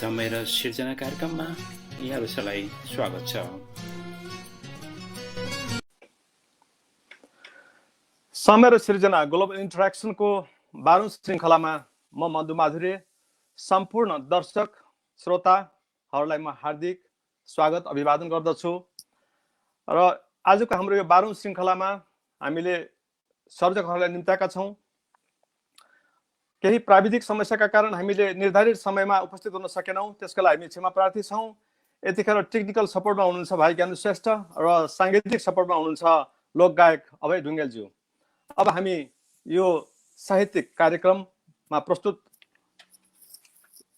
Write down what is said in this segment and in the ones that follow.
समय र सिर्जना कार्यक्रममा यहाँहरू सबैलाई स्वागत छ। समय र सिर्जना ग्लोबल इन्टरेक्सनको 12औं श्रृङ्खलामा म मधु माधुर्य सम्पूर्ण दर्शक श्रोताहरूलाई म हार्दिक स्वागत अभिवादन गर्दछु। र आजको हाम्रो यो 12औं श्रृङ्खलामा हामीले सर्जकहरूलाई निम्त्याएका छौँ। केही प्राविधिक समस्याका कारण हामीले निर्धारित समयमा उपस्थित हुन सकेनौँ, त्यसका लागि हामी क्षमा प्रार्थी छौँ। यतिखेर टेक्निकल सपोर्टमा हुनुहुन्छ भाइ ज्ञानु श्रेष्ठ र साङ्गीतिक सपोर्टमा हुनुहुन्छ लोकगायक अभय ढुङ्गेलज्यू। अब हामी यो साहित्यिक कार्यक्रममा प्रस्तुत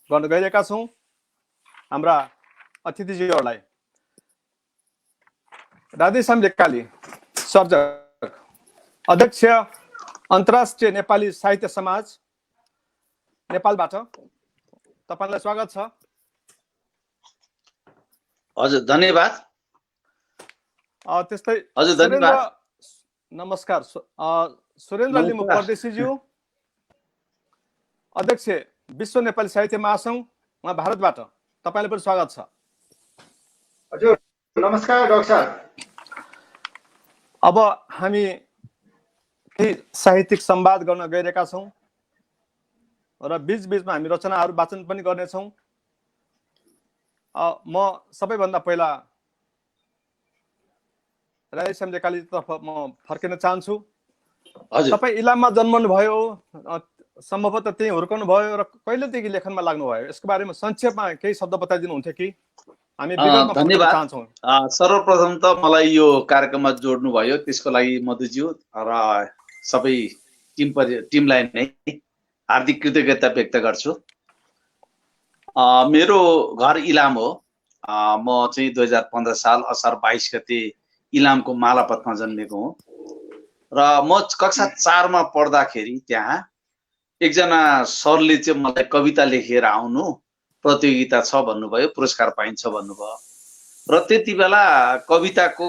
गर्न गइरहेका छौँ। हाम्रा अतिथिज्यूहरूलाई राधेश्याम ढकाली, सर्जक, अध्यक्ष अन्तर्राष्ट्रिय नेपाली साहित्य समाज नेपालबाट, तपाईलाई स्वागत छ। हजुर धन्यवाद। त्यस्तै हजुर धन्यवाद। नमस्कार सुरेन्द्र लिम्बू परदेशीज्यू, अध्यक्ष विश्व नेपाली साहित्य महासङ्घ, उहाँ भारतबाट, तपाईलाई पनि स्वागत छ। हजुर नमस्कार डाक्टर साहब। अब हामी केही साहित्यिक संवाद गर्न गइरहेका छौँ र बीचबीचमा हामी रचनाहरू वाचन पनि गर्नेछौँ। म सबैभन्दा पहिला राधेश्याम ढकालीतर्फ म फर्किन चाहन्छु। तपाईँ इलाममा जन्मनु भयो, सम्भवतः त्यही हुर्कनु भयो र कहिलेदेखि लेखनमा लाग्नुभयो, यसको बारेमा संक्षेपमा केही शब्द बताइदिनु हुन्थ्यो कि हामी विगतमा धन्यवाद चाहन्छौँ। सर्वप्रथम त मलाई यो कार्यक्रममा जोड्नु भयो त्यसको लागि मधुज्यू र सबै टिमलाई नै हार्दिक कृतज्ञता व्यक्त गर्छु। मेरो घर इलाम हो। म चाहिँ 2015 साल असार 22 गते इलामको मालापतमा जन्मेको हुँ र म कक्षा 4 मा पढ्दाखेरि त्यहाँ एकजना सरले चाहिँ मलाई कविता लेखेर आउनु, प्रतियोगिता छ भन्नुभयो, पुरस्कार पाइन्छ भन्नुभयो र त्यति बेला कविताको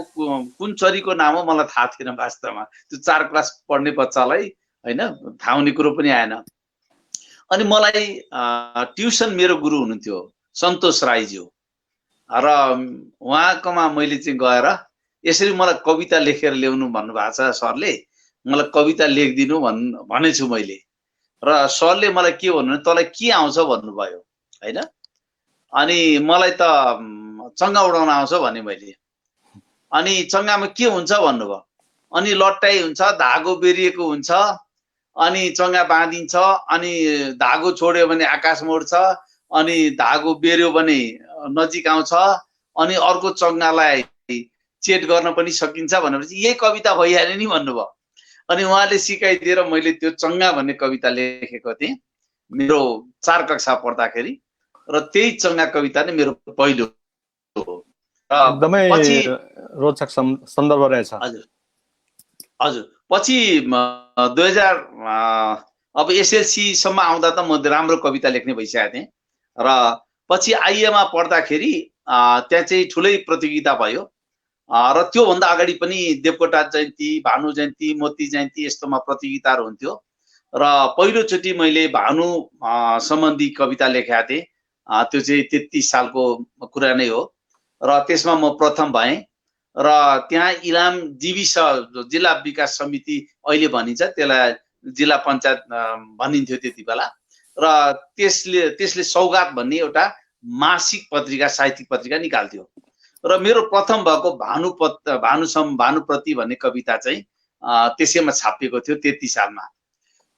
कुन चरीको नाम हो मलाई थाहा थिएन। वास्तवमा त्यो 4 क्लास पढ्ने बच्चालाई हैन थाहा हुने कुरो पनि आएन। अनि मलाई ट्युसन मेरो गुरु हुनुहुन्थ्यो सन्तोष राईज्यू र उहाँकोमा मैले चाहिँ गएर यसरी मलाई कविता लेखेर ल्याउनु भन्नुभएको छ सरले, मलाई कविता लेखिदिनु भनेछु मैले। र सरले मलाई के भन्नु, तँलाई के आउँछ भन्नुभयो हैन। अनि मलाई त चङ्गा उडाउन आउँछ भने मैले। अनि चङ्गामा के हुन्छ भन्नुभयो। अनि लट्टाइ हुन्छ, धागो बेरिएको हुन्छ, अनि चङ्गा बाँधिन्छ, अनि धागो छोड्यो भने आकाशमा उड्छ, अनि धागो बेर्यो भने नजिक आउँछ, अनि अर्को चङ्गालाई चेट गर्न पनि सकिन्छ भनेपछि यही कविता भइहाल्यो नि भन्नुभयो। अनि उहाँले सिकाइदिएर मैले त्यो चङ्गा भन्ने कविता लेखेको थिएँ मेरो 4 कक्षा पढ्दाखेरि र त्यही चङ्गा कविता नै मेरो पहिलो हो। एकदमै रोचक सन्दर्भ रहेछ। हजुर हजुर। पछि 2000 अब एसएलसी सम्म आउँदा त म राम्रो कविता लेख्ने भइसकेको थिएँ र पछि आइएमा पढ्दाखेरि त्यहाँ चाहिँ ठुलै प्रतियोगिता भयो र त्योभन्दा अगाडि पनि देवकोटा जयन्ती, भानु जयन्ती, मोती जयन्ती यस्तोमा प्रतियोगिताहरू हुन्थ्यो र पहिलोचोटि मैले भानु सम्बन्धी कविता लेखेका थिएँ। त्यो चाहिँ 33 सालको कुरा नै हो र त्यसमा म प्रथम भएँ र त्यहाँ इलाम जीविस जिल्ला विकास समिति अहिले भनिन्छ, त्यसलाई जिल्ला पञ्चायत भनिन्थ्यो त्यति बेला, र त्यसले सौगात भन्ने एउटा मासिक पत्रिका, साहित्यिक पत्रिका निकाल्थ्यो र मेरो प्रथम भएको भानुप्रति भन्ने कविता चाहिँ त्यसैमा छापिएको थियो 33 सालमा।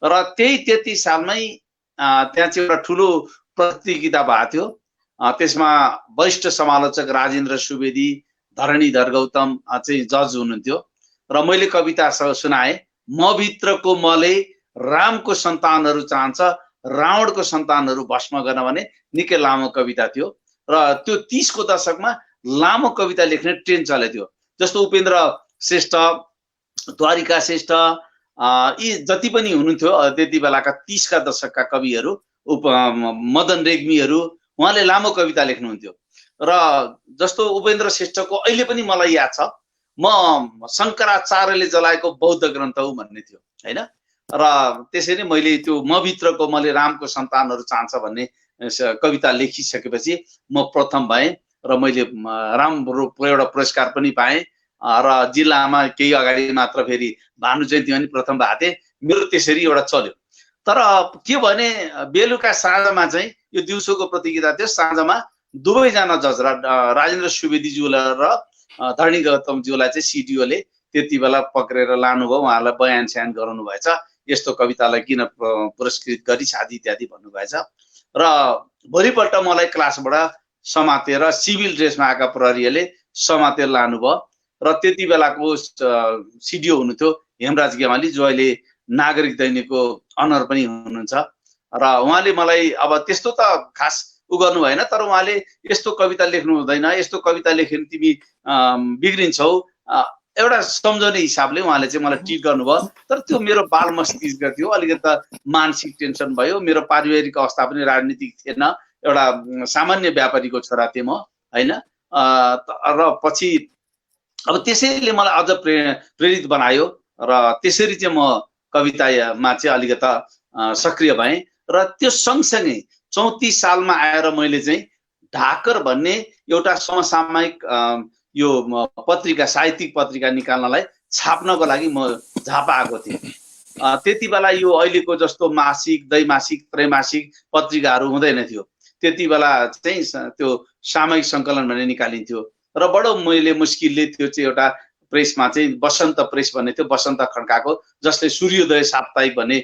र त्यही 33 सालमै त्यहाँ चाहिँ एउटा ठुलो प्रतियोगिता भएको थियो। त्यसमा वरिष्ठ समालोचक राजेन्द्र सुवेदी, धरणीधर गौतम चाहिँ जज हुनुहुन्थ्यो र मैले कविता सुनाएँ। म भित्रको मले रामको सन्तानहरू चाहन्छ, रावणको सन्तानहरू भस्म गर्न भने निकै लामो कविता थियो र त्यो 30 को दशकमा लामो कविता लेख्ने ट्रेन्ड चलेको थियो। जस्तो उपेन्द्र श्रेष्ठ, द्वारिका श्रेष्ठ, यी जति पनि हुनुहुन्थ्यो त्यति बेलाका 30 का दशकका कविहरू, मदन रेग्मीहरू, उहाँले लामो कविता लेख्नुहुन्थ्यो र जस्तो उपेन्द्र श्रेष्ठको अहिले पनि मलाई याद छ, म शङ्कराचार्यले जलाएको बौद्ध ग्रन्थ हो भन्ने थियो हैन। र त्यसरी मैले त्यो मभित्रको मैले रामको सन्तानहरू चाहन्छ भन्ने कविता लेखिसकेपछि म प्रथम भएँ र मैले राम्रो एउटा पुरस्कार पनि पाएँ र जिल्लामा केही अगाडि मात्र फेरि भानु जयन्तीमा पनि प्रथम भएको थिएँ। मेरो त्यसरी एउटा चल्यो। तर के भने बेलुका साँझमा चाहिँ यो दिउँसोको प्रतियोगिता थियो, साँझमा दुवैजना जज राजेन्द्र सुवेदीज्यूलाई र धरणी गौतमज्यूलाई चाहिँ सिडिओले त्यति बेला पक्रेर लानुभयो, उहाँलाई बयान स्यान गराउनु भएछ, यस्तो कवितालाई किन पुरस्कृत गरिस् आदि इत्यादि भन्नुभएछ। र भोलिपल्ट मलाई क्लासबाट समातेर सिभिल ड्रेसमा आएका प्रहरीले समातेर लानुभयो र त्यति बेलाको सिडिओ हुनुहुन्थ्यो हेमराज गेवाली, जो अहिले नागरिक दैनिकको अनर पनि हुनुहुन्छ। र उहाँले मलाई अब त्यस्तो त खास गर्नु भएन, तर उहाँले यस्तो कविता लेख्नु हुँदैन, यस्तो कविता लेख्यो भने तिमी बिग्रिन्छौ, एउटा सम्झाउने हिसाबले उहाँले चाहिँ मलाई ट्रिट गर्नुभयो। तर त्यो मेरो बाल मस्तिष्क थियो, अलिकति मानसिक टेन्सन भयो, मेरो पारिवारिक अवस्था पनि राजनीतिक थिएन, एउटा सामान्य व्यापारीको छोरा थिएँ म, होइन। र पछि अब त्यसैले मलाई अझ प्रेरित बनायो र त्यसरी चाहिँ म कवितामा चाहिँ अलिकता सक्रिय भएँ। र त्यो सँगसँगै 34 सालमा आएर मैले चाहिँ ढाकर भन्ने एउटा समसामयिक यो पत्रिका, साहित्यिक पत्रिका निकाल्नलाई छाप्नको लागि म झापा आएको थिएँ। त्यति बेला यो अहिलेको जस्तो मासिक, दैमासिक, त्रैमासिक पत्रिकाहरू हुँदैन थियो। त्यति बेला चाहिँ त्यो सामयिक सङ्कलन भन्ने निकालिन्थ्यो र बडो मैले मुस्किलले त्यो चाहिँ एउटा प्रेसमा चाहिँ बसन्त प्रेस भन्ने थियो, बसन्त खड्काको, जसले सूर्योदय साप्ताहिक भन्ने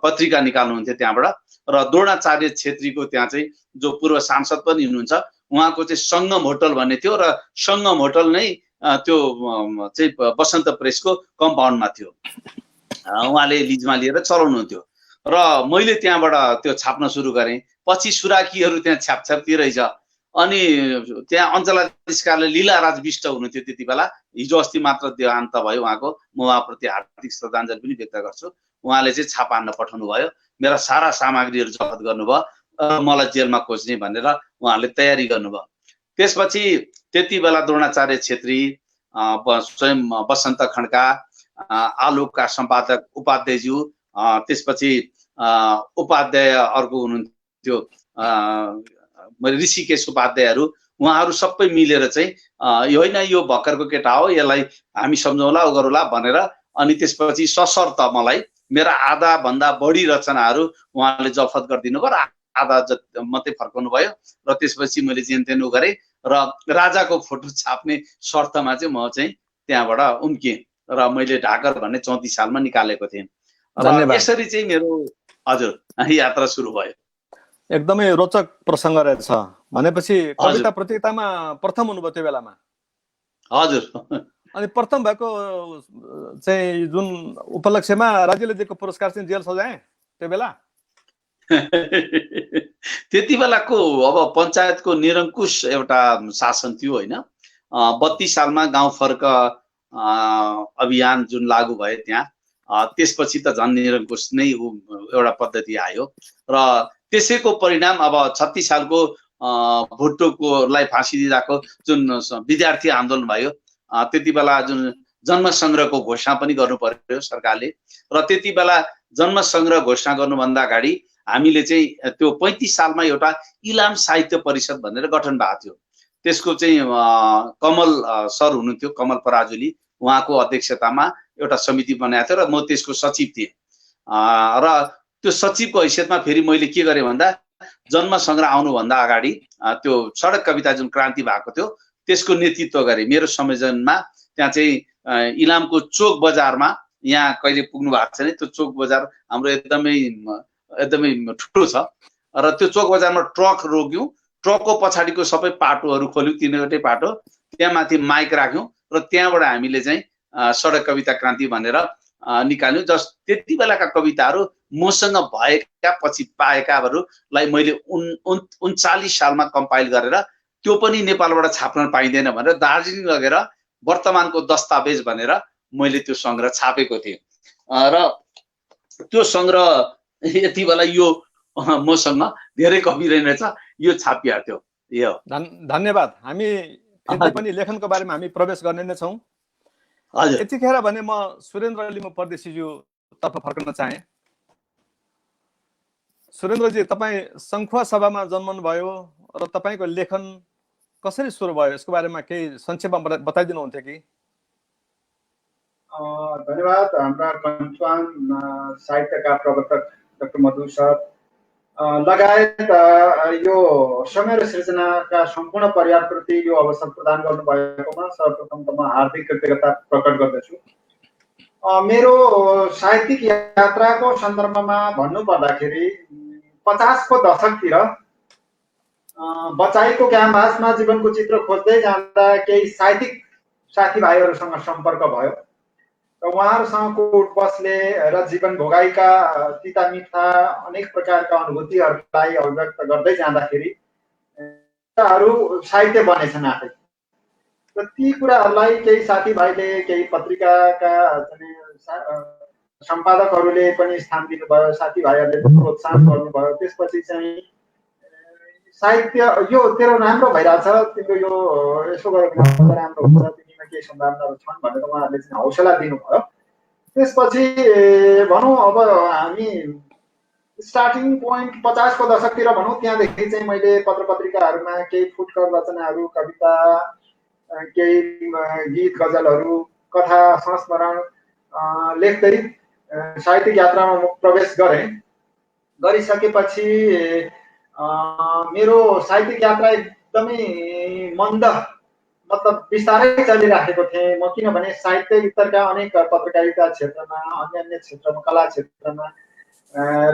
पत्रिका निकाल्नुहुन्थ्यो त्यहाँबाट। र द्रोणाचार्य छेत्रीको त्यहाँ चाहिँ जो पूर्व सांसद पनि हुनुहुन्छ, उहाँको चाहिँ सङ्गम होटल भन्ने थियो र सङ्गम होटल नै त्यो चाहिँ बसन्त प्रेसको कम्पाउन्डमा थियो, उहाँले लिजमा लिएर चलाउनुहुन्थ्यो। र मैले त्यहाँबाट त्यो छाप्न सुरु गरेँ। पछि सुराकीहरू त्यहाँ छ्यापछ्याप्ती रहेछ। अनि त्यहाँ अञ्चलाधीश कार्यालय लीलाराज विष्ट हुनुहुन्थ्यो त्यति बेला, हिजो अस्ति मात्र देहान्त भयो उहाँको, म उहाँप्रति हार्दिक श्रद्धाञ्जली पनि व्यक्त गर्छु। उहाँले चाहिँ छापा हान्न पठाउनु भयो, मेरा सारा सामग्रीहरू जफत गर्नुभयो, मलाई जेलमा खोज्ने भनेर उहाँले तयारी गर्नुभयो। त्यसपछि त्यति बेला द्रोणाचार्य छेत्री, स्वयं बसन्त खड्का, आलोकका सम्पादक उपाध्यायज्यू, त्यसपछि उपाध्याय अर्को हुनुहुन्थ्यो ऋषिकेश उपाध्यायहरू, उहाँहरू सबै मिलेर चाहिँ यो होइन यो भर्खरको केटा हो, यसलाई हामी सम्झौला उ गरौँला भनेर, अनि त्यसपछि सशर्त मलाई मेरा आधा भन्दा बढी रचनाहरू उहाँले जफत गरिदिनु भयो र आधा मात्रै फर्काउनु भयो। र त्यसपछि मैले जेनतेन गरेँ र राजाको फोटो छाप्ने शर्तमा चाहिँ म चाहिँ त्यहाँबाट उम्किएँ र मैले ढाकर भन्ने 34 सालमा निकालेको थिएँ। र यसरी चाहिँ मेरो हजुर यात्रा सुरु भयो। एकदमै रोचक प्रसङ्ग रहेछ। भनेपछि कविता प्रतियोगितामा प्रथम हुनुभयो त्यो बेलामा? हजुर। अनि प्रथम भएको चाहिँ जुन उपलक्ष्यमा राज्यले दिएको पुरस्कार चाहिँ जेल सजाय त्यो बेला? त्यति बेलाको अब पञ्चायतको निरङ्कुश एउटा शासन थियो, होइन। 32 सालमा गाउँ फर्क अभियान जुन लागू भयो त्यहाँ, त्यसपछि त झन् निरङ्कुश नै एउटा पद्धति आयो र त्यसैको परिणाम अब 36 सालको भुट्टोकोलाई फाँसी दिँदाको जुन विद्यार्थी आन्दोलन भयो, त्यति बेला जुन जन्म सङ्ग्रहको घोषणा पनि गर्नु पर्यो सरकारले। र त्यति बेला जन्म सङ्ग्रह घोषणा गर्नुभन्दा अगाडि हामीले चाहिँ त्यो 35 सालमा एउटा इलाम साहित्य परिषद भनेर गठन भएको थियो। त्यसको चाहिँ कमल सर हुनुहुन्थ्यो, कमल पराजुली, उहाँको अध्यक्षतामा एउटा समिति बनाएको थियो र म त्यसको सचिव थिएँ। र त्यो सचिवको हैसियतमा फेरि मैले के गरेँ भन्दा जन्म सङ्ग्रह आउनुभन्दा अगाडि त्यो सडक कविता जुन क्रान्ति भएको थियो त्यसको नेतृत्व गरेँ। मेरो संयोजनमा त्यहाँ चाहिँ इलामको चोक बजारमा, यहाँ कहिले पुग्नु भएको छैन, त्यो चोक बजार हाम्रो एकदमै ठुलो छ र त्यो चोक बजारमा ट्रक रोक्यौँ, ट्रकको पछाडिको सबै पाटोहरू खोल्यौँ, 3वटै पाटो, त्यहाँ माथि माइक राख्यौँ र त्यहाँबाट हामीले चाहिँ सडक कविता क्रान्ति भनेर निकाल्यौँ। त्यति बेलाका कविताहरू मसँग भएका पछि पाएकाहरूलाई मैले 39 सालमा कम्पाइल गरेर त्यो पनि नेपालबाट छाप्न पाइँदैन भनेर दार्जिलिङ लगेर वर्तमानको दस्तावेज भनेर मैले त्यो सङ्ग्रह छापेको थिएँ र त्यो सङ्ग्रह यति बेला यो मसँग धेरै कवि रहेछ, यो छापिएको थियो। यो धन्यवाद। हामी पनि लेखनको बारेमा हामी प्रवेश गर्ने नै छौँ। यतिखेर भने म सुरेन्द्र लिम्बू परदेशीज्यू तर्फ फर्कन चाहे। सुरेन्द्रजी, तपाईँ सङ्खुवा सभामा जन्मनुभयो र तपाईँको लेखन कसरी सुरु भयो यसको बारेमा केही संक्षेपमा बताइदिनुहुन्थ्यो कि? धन्यवाद। हाम्रा कन्फान साहित्यका प्रवर्तक डाक्टर मधु सर लगायत यो समय र सृजनाका सम्पूर्ण परिवारप्रति यो अवसर प्रदान गर्नुभएकोमा सर्वप्रथम त म हार्दिक कृतज्ञता प्रकट गर्दछु। मेरो साहित्यिक यात्राको सन्दर्भमा भन्नुपर्दाखेरि 50 को दशकतिर बचाइको क्याम्पसमा जीवनको चित्र खोज्दै जाँदा केही साहित्यिक साथीभाइहरूसँग सम्पर्क भयो र उहाँहरूसँगको उठबसले र जीवन भोगाइका तिता मिठा अनेक प्रकारका अनुभूतिहरूलाई अभिव्यक्त गर्दै जाँदाखेरि साहित्य बनेछन् आफै। र ती कुराहरूलाई केही साथीभाइले, केही पत्रिकाका सम्पादकहरूले पनि स्थान दिनुभयो, साथीभाइहरूले प्रोत्साहन गर्नुभयो। त्यसपछि चाहिँ साहित्य यो तेरो राम्रो भइरहेछ, तिम्रो यो यसो गरेर राम्रो हुन्छ, तिमीमा केही सम्भावनाहरू छन् भनेर उहाँहरूले चाहिँ हौसला दिनुभयो। त्यसपछि भनौँ अब हामी स्टार्टिङ पोइन्ट 50 को दशकतिर भनौँ, त्यहाँदेखि चाहिँ मैले पत्र पत्रिकाहरूमा केही फुटकर रचनाहरू, कविता, केही गीत गजलहरू, कथा संस्मरण लेख्दै साहित्यिक यात्रामा म प्रवेश गरेँ। गरिसकेपछि मेरो साहित्यिक यात्रा एकदमै मन्द, मतलब बिस्तारै चलिराखेको थिएँ म, किनभने साहित्य उत्तरका अनेक पत्रकारिता क्षेत्रमा, अन्य क्षेत्रमा, कला क्षेत्रमा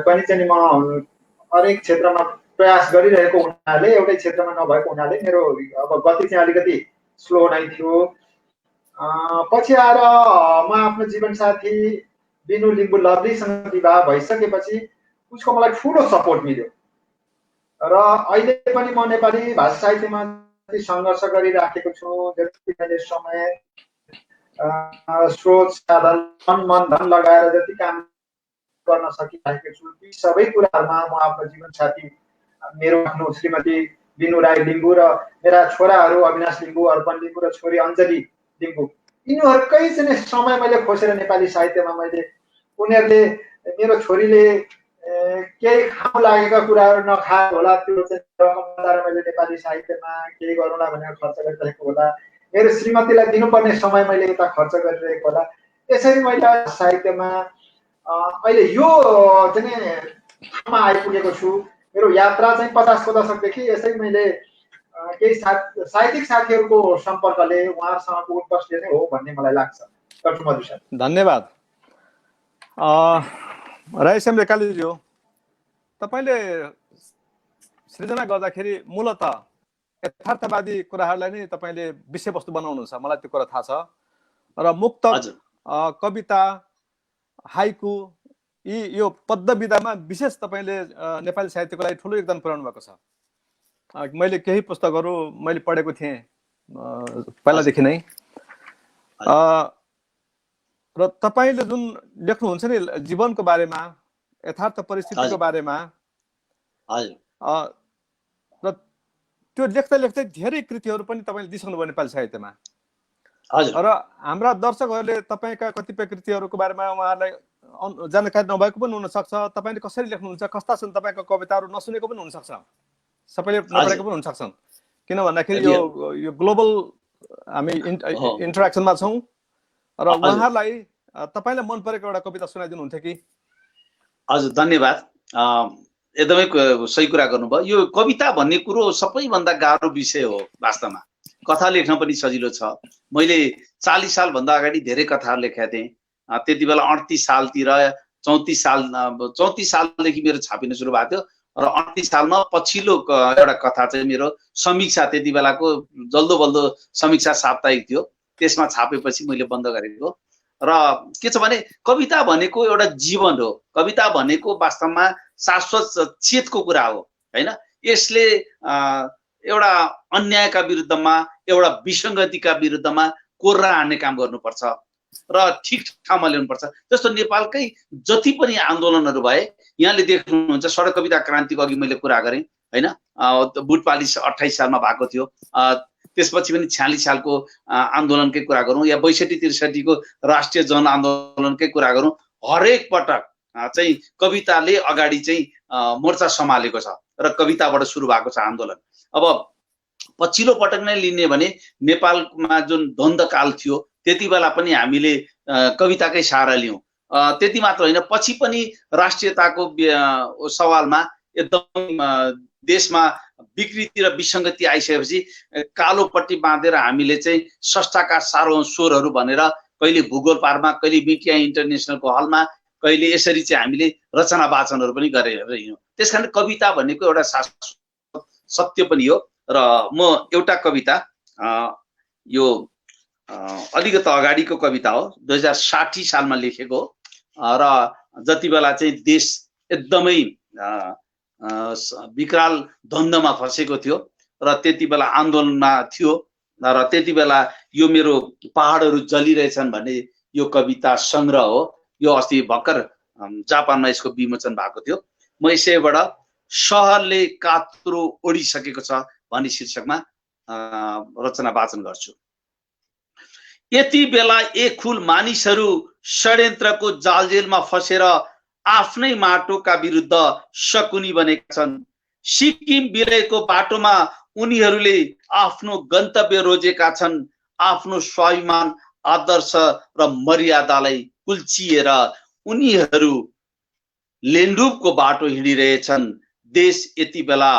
पनि चाहिँ म अनेक क्षेत्रमा प्रयास गरिरहेको हुनाले, एउटै क्षेत्रमा नभएको हुनाले मेरो अब गति चाहिँ अलिकति स्लो नै थियो। पछि आएर म आफ्नो जीवनसाथी बिनु लिम्बू लभलीसँग विवाह भइसकेपछि उसको मलाई ठुलो सपोर्ट मिल्यो र अहिले पनि म नेपाली भाषा साहित्यमा सङ्घर्ष गरिराखेको छु। जति मैले समय, स्रोत, साधन, मन धन लगाएर जति काम गर्न सकिरहेको छु, ती सबै कुराहरूमा म आफ्नो जीवनसाथी, मेरो आफ्नो श्रीमती बिनु राई लिम्बू र मेरा छोराहरू अविनाश लिम्बू, अर्पण लिम्बू र छोरी अञ्जली लिम्बू, यिनीहरूकै चाहिँ समय मैले खोसेर नेपाली साहित्यमा मैले, उनीहरूले, मेरो छोरीले केही खाउ लागेका कुराहरू नखाए होला, त्यो चाहिँ रकम लगाएर मैले नेपाली साहित्यमा केही गरौँला भनेर खर्च गरिरहेको होला, मेरो श्रीमतीलाई दिनुपर्ने समय मैले यता खर्च गरिरहेको होला। यसरी मैले साहित्यमा अहिले यो चाहिँ ठाउँमा आइपुगेको छु। मेरो यात्रा चाहिँ 50 को दशकदेखि यसै मैले केही साहित्यिक साथीहरूको सम्पर्कले, उहाँहरूसँगको उठबसले नै हो भन्ने मलाई लाग्छ। डाक्टर मधु सर, धन्यवाद। रायश्याम रेकालीज्यू, तपाईँले सृजना गर्दाखेरि मूलत यथार्थवादी कुराहरूलाई नै तपाईँले विषयवस्तु बनाउनुहुन्छ, मलाई त्यो कुरा थाहा छ। र मुक्तक, कविता, हाइकु, यो पद्य विधामा विशेष तपाईँले नेपाली साहित्यको लागि ठुलो योगदान पुर्याउनु भएको छ। मैले केही पुस्तकहरू मैले पढेको थिएँ पहिलादेखि नै। र तपाईँले जुन लेख्नुहुन्छ नि जीवनको बारेमा, यथार्थ परिस्थितिको बारेमा, र त्यो लेख्दै लेख्दै धेरै कृतिहरू पनि तपाईँले दिइसक्नुभयो नेपाली साहित्यमा। र हाम्रा दर्शकहरूले तपाईँका कतिपय कृतिहरूको बारेमा उहाँहरूलाई जानकारी नभएको पनि हुनसक्छ। तपाईँले कसरी लेख्नुहुन्छ, कस्ता छन् तपाईँको कविताहरू, नसुनेको पनि हुनसक्छ, सबैले नपढेको पनि हुनसक्छन्। किन भन्दाखेरि यो ग्लोबल हामी इन्टरेक्सनमा छौँ र उहाँहरूलाई तपाईँलाई मन परेको एउटा कविता सुनाइदिनुहुन्थ्यो कि? हजुर, धन्यवाद। एकदमै सही कुरा गर्नुभयो। यो कविता भन्ने कुरो सबैभन्दा गाह्रो विषय हो वास्तवमा। कथा लेख्न पनि सजिलो छ। मैले 40 सालभन्दा अगाडि धेरै कथाहरू लेखेका थिएँ। त्यति बेला 38 सालतिर 34 सालदेखि मेरो छापिन सुरु भएको थियो र 38 सालमा पछिल्लो एउटा कथा चाहिँ मेरो समीक्षा, त्यति बेलाको जल्दो बल्दो समीक्षा साप्ताहिक थियो, त्यसमा छापेपछि मैले बन्द गरेको। र के छ भने कविता भनेको एउटा जीवन हो। कविता भनेको वास्तवमा शाश्वत चेतको कुरा हो, हैन? यसले एउटा अन्यायका विरुद्धमा, एउटा विसङ्गतिका विरुद्धमा कोर्रा हान्ने काम गर्नुपर्छ र ठिक ठाउँमा ल्याउनुपर्छ। जस्तो नेपालकै जति पनि आन्दोलनहरू भए, यहाँले देख्नुहुन्छ सडक कविता क्रान्तिको अघि मैले कुरा गरेँ, हैन? बुटपाली 28 सालमा भएको थियो। त्यसपछि पनि 46 सालको आन्दोलनकै कुरा गरौँ या 62-63 को राष्ट्रिय जनआन्दोलनकै कुरा गरौँ, हरेक पटक चाहिँ कविताले अगाडि चाहिँ मोर्चा सम्हालेको छ र कविताबाट सुरु भएको छ आन्दोलन। अब पछिल्लो पटक नै लिने भने नेपालमा जुन द्वन्द्वकाल थियो त्यति बेला पनि हामीले कविताकै सहारा लियौँ। त्यति मात्र होइन, पछि पनि राष्ट्रियताको सवालमा एकदम देशमा विकृति र विसङ्गति आइसकेपछि कालो पट्टी बाँधेर हामीले चाहिँ स्रष्टाका सार्वभौम स्वरहरू भनेर कहिले भूगोल पारमा, कहिले मिडिया इन्टरनेसनलको हलमा, कहिले यसरी चाहिँ हामीले रचना वाचनहरू पनि गरेर हिँड्यौँ। त्यसकारण कविता भनेको एउटा शाश्वत सत्य पनि हो। र म एउटा कविता यो अलिकति अगाडिको कविता हो, 2060 सालमा लेखेको र जति बेला चाहिँ देश एकदमै विकराल द्वन्द्वमा फँसेको थियो र त्यति बेला आन्दोलनमा थियो र त्यति बेला यो मेरो पहाडहरू जलिरहेछन् भन्ने यो कविता सङ्ग्रह हो। यो अस्ति भर्खर जापानमा यसको विमोचन भएको थियो। म यसैबाट सहरले कात्रो ओढिसकेको छ भन्ने शीर्षकमा रचना वाचन गर्छु। यति बेला एक खुल मानिसहरू षड्यन्त्रको जालजेलमा फसेर आफ्नै माटोका विरुद्ध शकुनी बनेका छन्। सिक्किम बिरेको बाटोमा उनीहरूले आफ्नो गन्तव्य रोजेका छन्। आफ्नो स्वाभिमान, आदर्श र मर्यादालाई कुल्चिएर उनीहरू लेन्डुपको बाटो हिँडिरहेछन्। देश यति बेला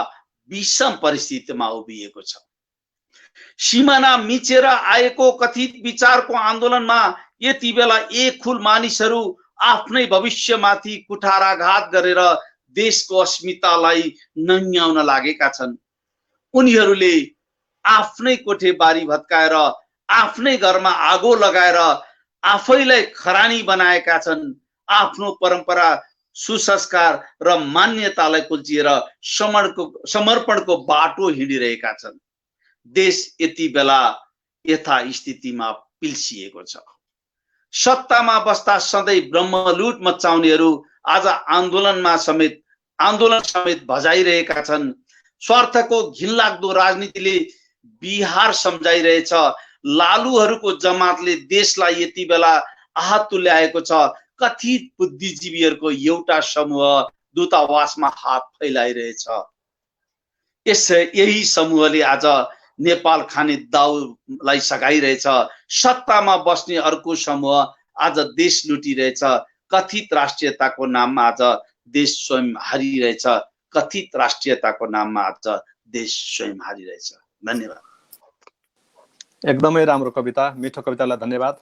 विषम परिस्थितिमा उभिएको छ। सीमाना मिचेर आएको कथित विचारको आन्दोलनमा यति बेला एक खुल मानिसहरू आफ्नै भविष्यमाथि कुठाराघात गरेर देशको अस्मितालाई नङ्ग्याउन लागेका छन्। उनीहरूले आफ्नै कोठेबारी भत्काएर, आफ्नै घरमा आगो लगाएर आफैलाई खरानी बनाएका छन्। आफ्नो परम्परा, सुसंस्कार र मान्यतालाई कुल्चिएर समर्पणको बाटो हिँडिरहेका छन्। देश यति बेला यथास्थितिमा पिल्सिएको छ। सत्तामा बस्दा सधैँ ब्रह्मलुट मचाउनेहरू आज आन्दोलन समेत भजाइरहेका छन्। स्वार्थको घिनलाग्दो राजनीतिले बिहार सम्झाइरहेछ। लालुहरूको जमातले देशलाई यति बेला आहत तुल्याएको छ। कथित बुद्धिजीवीहरूको एउटा समूह दूतावासमा हात फैलाइरहेछ। यही समूहले आज नेपाल खाने दाउलाई सघाइरहेछ। सत्तामा बस्ने अर्को समूह आज देश लुटिरहेछ। कथित राष्ट्रियताको नाममा आज देश स्वयं हारिरहेछ। कथित राष्ट्रियताको नाममा आज देश स्वयं हारिरहेछ। धन्यवाद। एकदमै राम्रो कविता, मिठो कवितालाई धन्यवाद।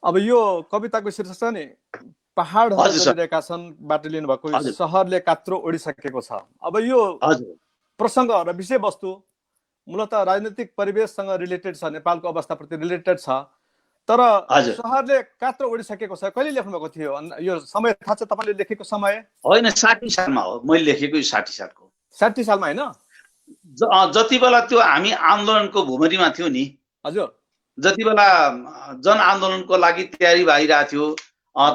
अब यो कविताको शीर्षक छ नि पहाडहरू जलिरहेका छन् बाट लिनुभएको, सहरले कात्रो ओढिसकेको छ। अब यो प्रसङ्ग र विषयवस्तु मूलतः राजनीतिक परिवेशसँग रिलेटेड छ, नेपालको अवस्थाप्रति रिलेटेड छ। तर सहरले कात्रो ओढिसकेको छ कहिले लेख्नु भएको थियो? यो समय थाहा छ तपाईँले लेखेको समय? होइन, 60 सालमा हो मैले लेखेको। 60 सालको 60 सालमा होइन, जति बेला त्यो हामी आन्दोलनको भुमरीमा थियो नि। हजुर, जति बेला जनआन्दोलनको लागि तयारी भइरहेको थियो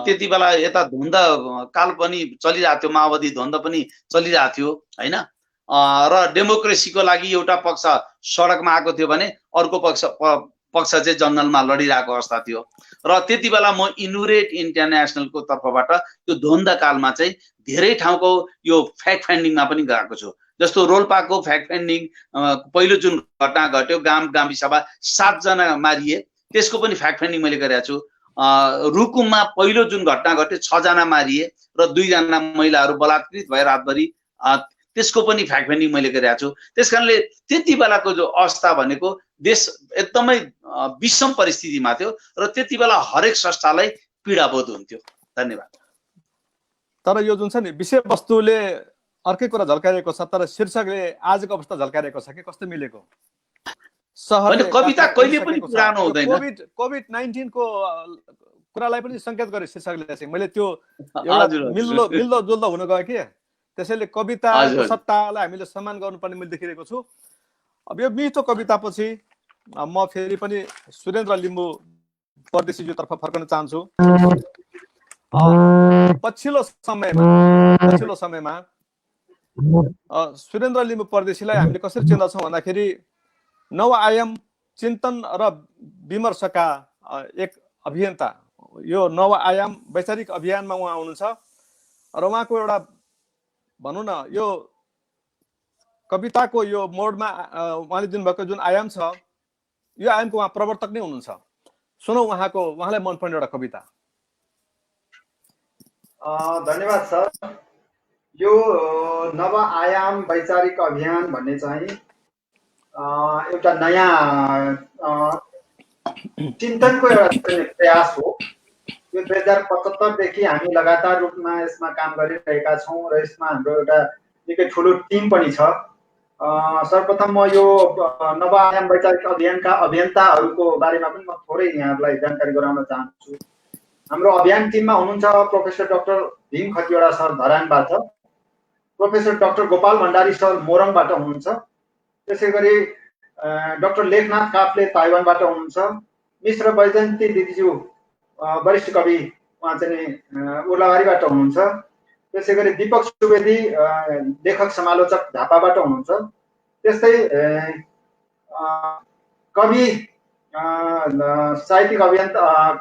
त्यति बेला यता द्वन्द काल पनि चलिरहेको थियो, माओवादी द्वन्द पनि चलिरहेको थियो होइन। र डेमोक्रेसीको लागि एउटा पक्ष सडकमा आएको थियो भने अर्को पक्ष चाहिँ जङ्गलमा लडिरहेको अवस्था थियो। र त्यति बेला म इन्युरेट इन्टरनेसनलको तर्फबाट त्यो द्वन्द कालमा चाहिँ धेरै ठाउँको यो फ्याक्ट फाइन्डिङमा पनि गएको छु। जस्तो रोल्पाको फ्याक्ट फाइन्डिङ, पहिलो जुन घटना घट्यो गाविसमा 7 जना मारिए, त्यसको पनि फ्याक्ट फाइन्डिङ मैले गरेको छु। रुकुममा पहिलो जुन घटना घट्यो 6 जना मारिए र 2 जना महिलाहरू बलात्कृत भए रातभरि, त्यसको पनि फ्याक्ट फाइन्डिङ मैले गरेको छु। त्यसकारणले त्यति बेलाको जो अवस्था भनेको देश एकदमै विषम परिस्थितिमा थियो र त्यति बेला हरेक संस्थालाई पीडाबोध हुन्थ्यो। धन्यवाद। तर यो जुन छ नि विषयवस्तुले अर्कै कुरा झल्काइरहेको छ, तर शीर्षकले आजको अवस्था झल्काइरहेको छ कि कस्तो मिलेको? कविता कहिले पनि पुरानो हुँदैन। कोभिड-19 को कुरालाई पनि संकेत गरे शीर्षकले चाहिँ। मैले त्यो एउटा मिल्दो जुल्दो हुन गयो कि, त्यसैले कविताको सत्तालाई हामीले सम्मान गर्नुपर्ने मैले देखिरहेको छु। अब यो मिठो कवितापछि म फेरि पनि सुरेन्द्र लिम्बू परदेशीज्यूतर्फ फर्कन चाहन्छु। पछिल्लो समयमा सुरेन्द्र लिम्बू परदेशीलाई हामीले कसरी चिन्दछौँ भन्दाखेरि नव आयाम चिन्तन र विमर्शका एक अभियन्ता यो नव आयाम वैचारिक अभियानमा उहाँ हुनुहुन्छ र उहाँको एउटा भनौँ न यो कविताको यो मोडमा उहाँले दिनुभएको जुन आयाम छ यो आयामको उहाँ प्रवर्तक नै हुनुहुन्छ। सुनौ उहाँलाई मनपर्ने एउटा कविता। धन्यवाद सर। यो नव आयाम वैचारिक अभियान भन्ने चाहिँ एउटा नयाँ चिन्तनको एउटा प्रयास हो। यो 2075 देखि हामी लगातार रूपमा यसमा काम गरिरहेका छौँ र यसमा हाम्रो एउटा निकै ठुलो टिम पनि छ। सर्वप्रथम म यो नव आयाम वैचारिक अभियानका अभियन्ताहरूको बारेमा पनि म थोरै यहाँहरूलाई जानकारी गराउन चाहन्छु। हाम्रो अभियान टिममा हुनुहुन्छ professor doctor Bhim Khatiwada sir धरानबाट, professor doctor Gopal Bhandari sir मोरङबाट हुनुहुन्छ, त्यसै गरी डाक्टर लेखनाथ काफ्ले ताइवानबाट हुनुहुन्छ, मिश्र बैजयन्ती दिदीज्यू वरिष्ठ कवि उहाँ चाहिँ उर्लाबारीबाट हुनुहुन्छ, त्यसै गरी दीपक सुवेदी लेखक समालोचक झापाबाट हुनुहुन्छ, त्यस्तै कवि साहित्यिक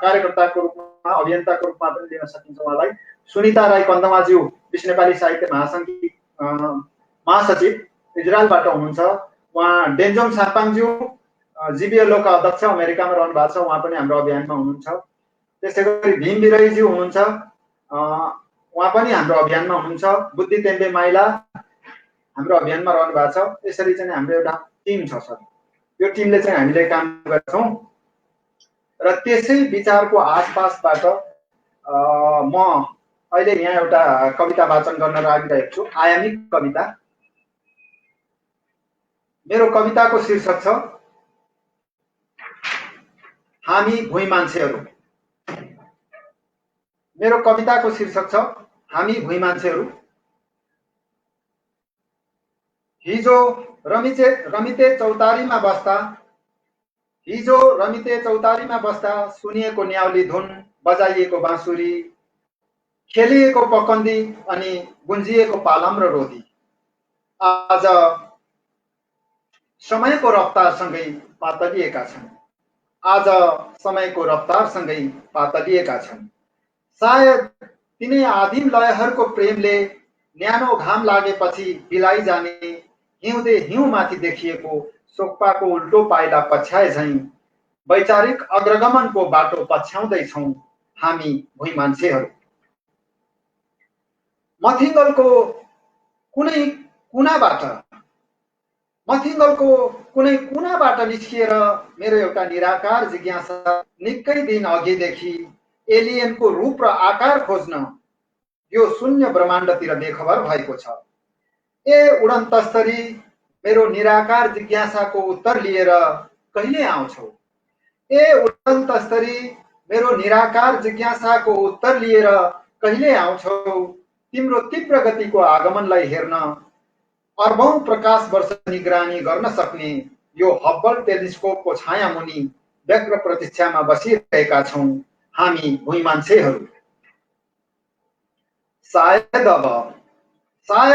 कार्यकर्ताको रूपमा अभियन्ताको रूपमा पनि लिन सकिन्छ उहाँलाई सुनिता राई कन्दमाज्यू विश्व नेपाली साहित्य महासङ्घकी महासचिव इजरायलबाट हुनुहुन्छ, उहाँ डेन्जोङ सापाङज्यू जिबिएलओका अध्यक्ष अमेरिकामा रहनु भएको छ, उहाँ पनि हाम्रो अभियानमा हुनुहुन्छ, त्यसै गरी भीम बिरैज्यू हुनुहुन्छ, उहाँ पनि हाम्रो अभियानमा हुनुहुन्छ, बुद्धि तेम्बे माइला हाम्रो अभियानमा रहनु भएको छ। यसरी चाहिँ हाम्रो एउटा टिम छ सर। यो टिमले चाहिँ हामीले काम गर्छौँ र त्यसै विचारको आसपासबाट म अहिले यहाँ एउटा कविता वाचन गर्न लागिरहेको छु, आयामिक कविता। मेरो कविताको शीर्षक छ हामी भुइँ मान्छेहरू। मेरो कविताको शीर्षक छ हामी भुइँ मान्छेहरू। हिजो रमिते चौतारीमा बस्दा सुनिएको न्याउली धुन, बजाइएको बाँसुरी, खेलिएको पकन्दी अनि गुन्जिएको पालम र रोदी आज समयको रफ्तारसँगै पातलिएका छन्। सायद तिनै आदिम लयहरूको प्रेमले न्यानो घाम लागेपछि बिलाइ जाने हिउँदे हिउँमाथि देखिएको सोक्पाको उल्टो पाइला पछ्याए झैँ वैचारिक अग्रगमनको बाटो पछ्याउँदैछौँ हामी भुइँ मान्छेहरू। मथिङ्गलको कुनै कुनाबाट निस्किएर मेरो एउटा निराकार जिज्ञासा निकै दिन अघिदेखि एलियनको रूप र आकार खोज्न यो शून्य ब्रह्माण्डतिर बेखबर भएको छ। ए उडन तस्तरी मेरो निराकार जिज्ञासाको उत्तर लिएर कहिले आउँछौ? ए उडन तस्तरी मेरो निराकार जिज्ञासाको उत्तर लिएर कहिले आउँछौ? तिम्रो तीव्र गतिको आगमनलाई हेर्न अर्बौं प्रकाश वर्ष निगरानी गर्न सक्ने यो हब्बल टेलिस्कोपको छाया मुनि व्यग्र प्रतीक्षामा बसिरहेका छौँ हामी भुइँ मान्छेहरू। सायद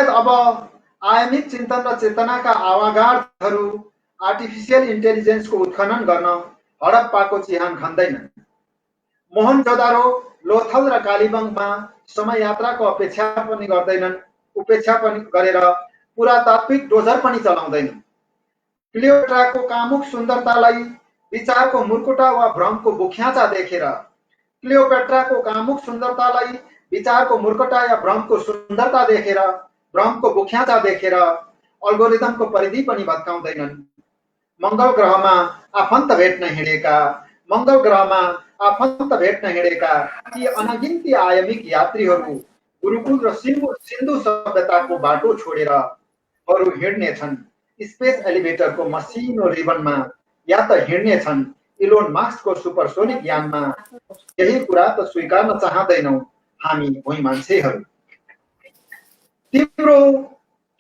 अब आयामिक चिन्तन र चेतनाका आवागारहरू आर्टिफिसियल इन्टेलिजेन्सको उत्खनन गर्न हडप्पाको चिहान खन्दैनन्। मोहनजोदारो, लोथल र कालीबङमा समय यात्राको उपेक्षा पनि गरेर पुरातात्विक डोजर पनि चलाउँदैनन्। क्लियोपेट्राको कामुक सुन्दरतालाई विचारको मुर्कुटा वा भ्रमको बुख्याचा देखेर अल्गोरिदमको परिधि पनि भत्काउँदैनन्। मंगल ग्रहमा आफन्त भेट्न हिँडेका ती अनगिन्ती आयामिक यात्रीहरू गुरुकुल र सिन्धु सभ्यताको बाटो छोडेर अरू हिँड्नेछन् स्पेस एलिभेटरको मसिनो रिबनमा, या त हिँड्नेछन् इलोन मास्कको सुपरसोनिक यानमा। यही कुरा त स्वीकार्न चाहँदैनौ हामी भुइँ मान्छेहरू।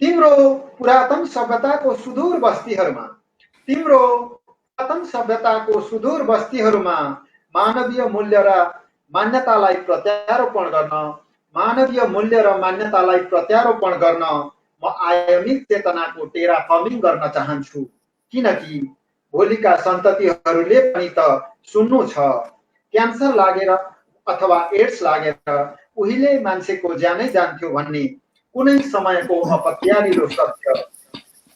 तिम्रो पुरातन सभ्यताको सुदूर बस्तीहरूमा मानवीय मूल्य र मान्यतालाई प्रत्यारोपण गर्न म आयामिक चेतनाको टेराफर्मिङ गर्न चाहन्छु, किनकि भोलिका सन्ततिहरूले पनि त सुन्नु छ। क्यान्सर लागेर अथवा एड्स लागेर उहिले मान्छेको ज्यानै जान्थ्यो भन्ने कुनै समयको अपत्यारिलो सत्य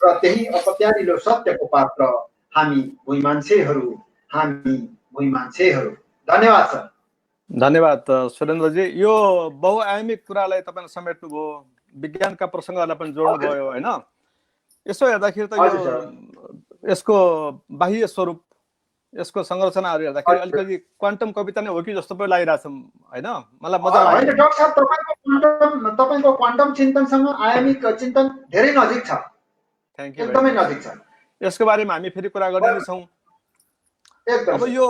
र त्यही अपत्यारिलो सत्यको पात्र हामी भुइँ मान्छेहरू। धन्यवाद सर। धन्यवाद सुरेन्द्रजी। यो बहुआयामिक कुरालाई तपाईँले समेट्नुभयो, विज्ञानका प्रसङ्गहरूलाई पनि जोड्नुभयो होइन। यसो हेर्दाखेरि त यो यसको बाह्य स्वरूप, यसको संरचनाहरू हेर्दाखेरि अलिकति क्वान्टम कविता नै हो कि जस्तो पनि लागिरहेछ होइन। मलाई मजा लाग्यो। डाक्टर साहब, तपाईँको क्वान्टम चिन्तनसँग आयामिक चिन्तन धेरै नजिक छ। थ्याङ्क यू, एकदमै नजिक छ। यसको बारेमा हामी फेरि कुरा गर्ने नै छौँ। अब यो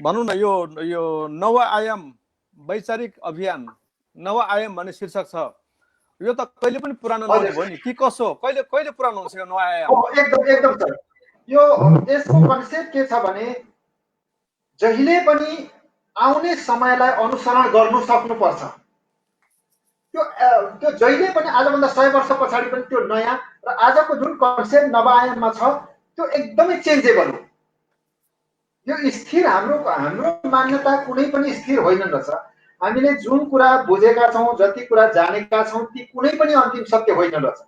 भनौँ न, यो नव आयाम वैचारिक अभियान, नव आयाम भन्ने शीर्षक छ। यो त कहिले पनि पुरानो नभयो नि कि कसो? कहिले पुरानो हुन्छ यो नव आयाम? एकदम सर। यो यसको कन्सेप्ट के छ भने जहिले पनि आउने समयलाई अनुसरण गर्नु सक्नुपर्छ। त्यो जहिले पनि आजभन्दा 100 वर्ष पछाडि पनि त्यो नयाँ र आजको जुन कन्सेप्ट नव आयाममा छ त्यो एकदमै चेन्जेबल हो। यो स्थिर हाम्रो मान्यता कुनै पनि स्थिर होइन रहेछ। हामीले जुन कुरा बुझेका छौँ, जति कुरा जानेका छौँ, ती कुनै पनि अन्तिम सत्य होइन रहेछ।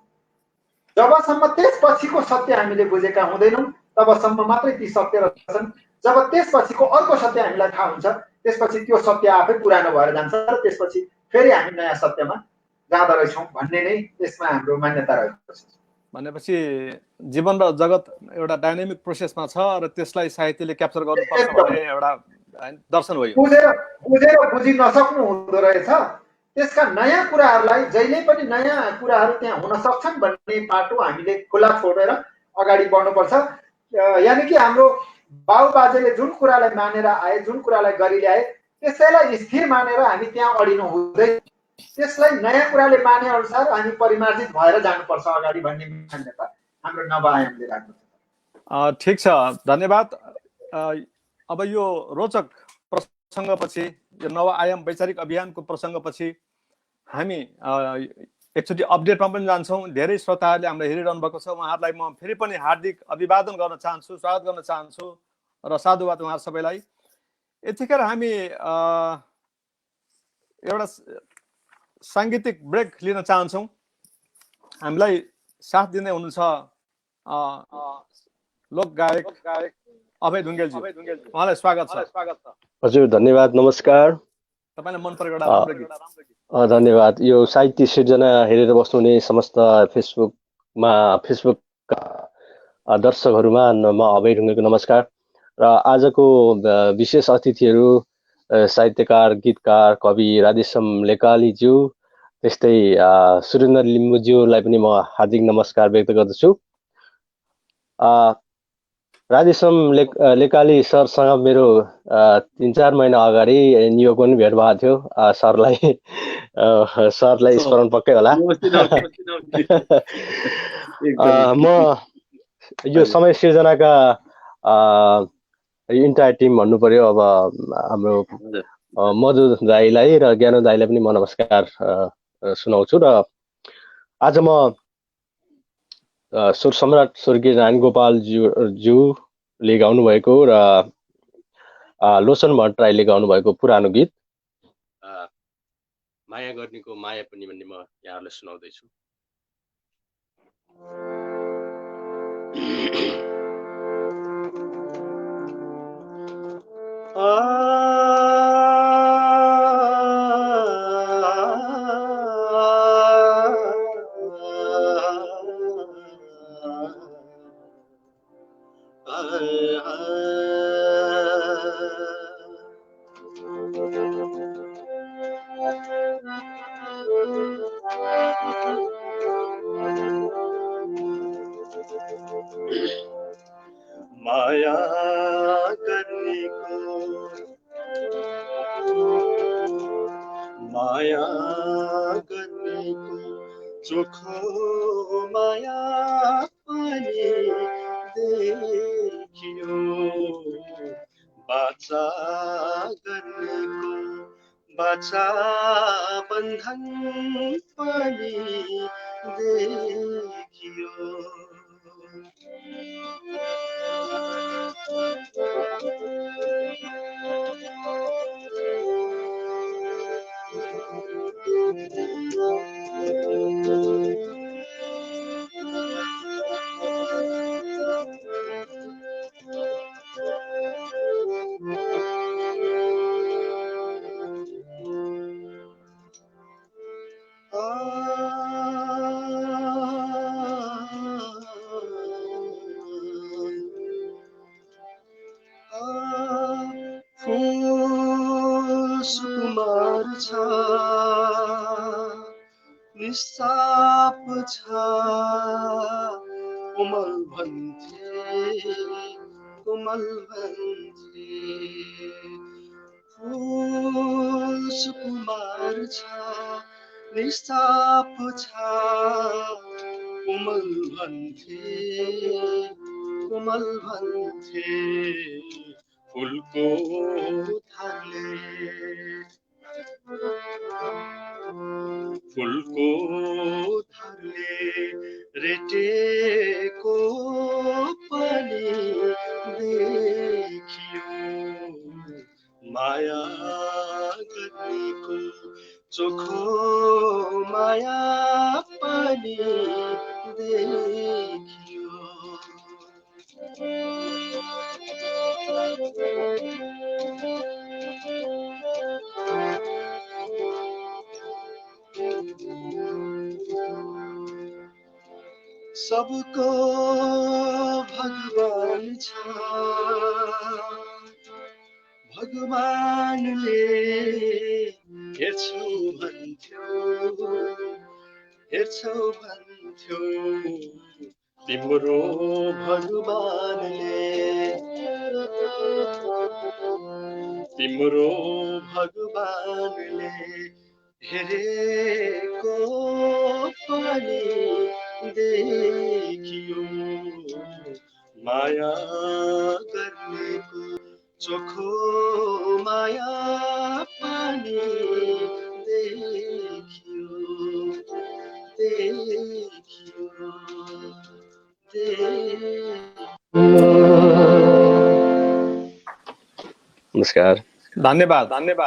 जबसम्म त्यसपछिको सत्य हामीले बुझेका हुँदैनौँ तबसम्म मात्रै ती सत्य रहेछन्। जब त्यसपछिको अर्को सत्य हामीलाई थाहा हुन्छ, त्यसपछि त्यो सत्य आफै पुरानो भएर जान्छ र त्यसपछि फेरि हामी नयाँ सत्यमा जाँदा रहेछौँ भन्ने नै त्यसमा हाम्रो मान्यता रहेको छ। भनेपछि जीवन र जगत एउटा डाइनामिक प्रोसेसमा छ र त्यसलाई साहित्यले क्याप्चर गर्नुपर्छ भन्ने एउटा दर्शन हो। बुझेर बुझि नसक्नु हुँदो रहेछ। त्यसका नयाँ कुराहरूलाई, जहिले पनि नयाँ कुराहरू त्यहाँ हुन सक्छन् भन्ने पाटो हामीले खुला छोडेर अगाडि बढ्नुपर्छ। यानि कि हाम्रो बाबुबाजेले जुन कुरालाई मानेर आए, जुन कुरालाई गरिल्याए, त्यसैलाई स्थिर मानेर हामी त्यहाँ अडिनु हुँदैन। त्यसलाई नयाँ कुराले माने अनुसार हामी परिमार्जित भएर जानुपर्छ अगाडि भन्ने मान्यता हाम्रो नव आयामले राख्छ। ठिक छ, धन्यवाद। अब यो रोचक प्रसङ्गपछि, यो नव आयाम वैचारिक अभियानको प्रसङ्गपछि हामी एकचोटि अपडेटमा पनि जान्छौँ। धेरै श्रोताहरूले हामीलाई हेरिरहनु भएको छ, उहाँहरूलाई म फेरि पनि हार्दिक अभिवादन गर्न चाहन्छु, स्वागत गर्न चाहन्छु र साधुवाद उहाँहरू सबैलाई। यतिखेर हामी एउटा साङ्गीतिक ब्रेक लिन चाहन्छौँ। हामीलाई साथ दिँदै हुनुहुन्छ लोक गायक अभय ढुङ्गेलजी, उहाँलाई स्वागत छ। हजुर, धन्यवाद, नमस्कार। तपाईँलाई मन परेको एउटा राम्रो गीत। धन्यवाद। यो साहित्य सिर्जना हेरेर बस्नुहुने समस्त फेसबुकका दर्शकहरूमा म अभय ढुङ्गेलको नमस्कार। र आजको विशेष अतिथिहरू साहित्यकार, गीतकार, कवि राधेश्याम लेकालीज्यू, त्यस्तै सुरेन्द्र लिम्बूज्यूलाई पनि म हार्दिक नमस्कार व्यक्त गर्दछु। राधेश्याम लेकाली सरसँग मेरो 3-4 महिना अगाडि न्युयोर्क पनि भेट भएको थियो। सरलाई स्मरण पक्कै होला। म यो समय सिर्जनाका इन्टायर टिम भन्नु पर्यो। अब हाम्रो मधु दाईलाई र ज्ञानो दाईलाई पनि म नमस्कार सुनाउँछु। र आज म सुर सम्राट स्वर्गीय नारायण गोपालज्यूले गाउनु भएको र लोचन भट्टराईले गाउनु भएको पुरानो गीत माया गर्नेको माया पनि भन्ने म यहाँहरूलाई सुनाउँदैछु। माया गर्नेको चोखो माया पनि देखियो, बाचा गर्नेको बाचा बन्धन पनि देखियो। छ निस्ताप छ कोमल भन्थे फूल सुकुमार छ निस्ताप छ कोमल भन्थे फूलको थरले रेटेको पनि देखियो माया गर्नेको चोखो माया पनि देखियो सबको भगवान छ भगवानले हेर्छौ भन्थ्यो तिम्रो भगवानले हेरेको पनि देखियो माया गर्नेको चोखो माया पनि नमस्कार धन्यवाद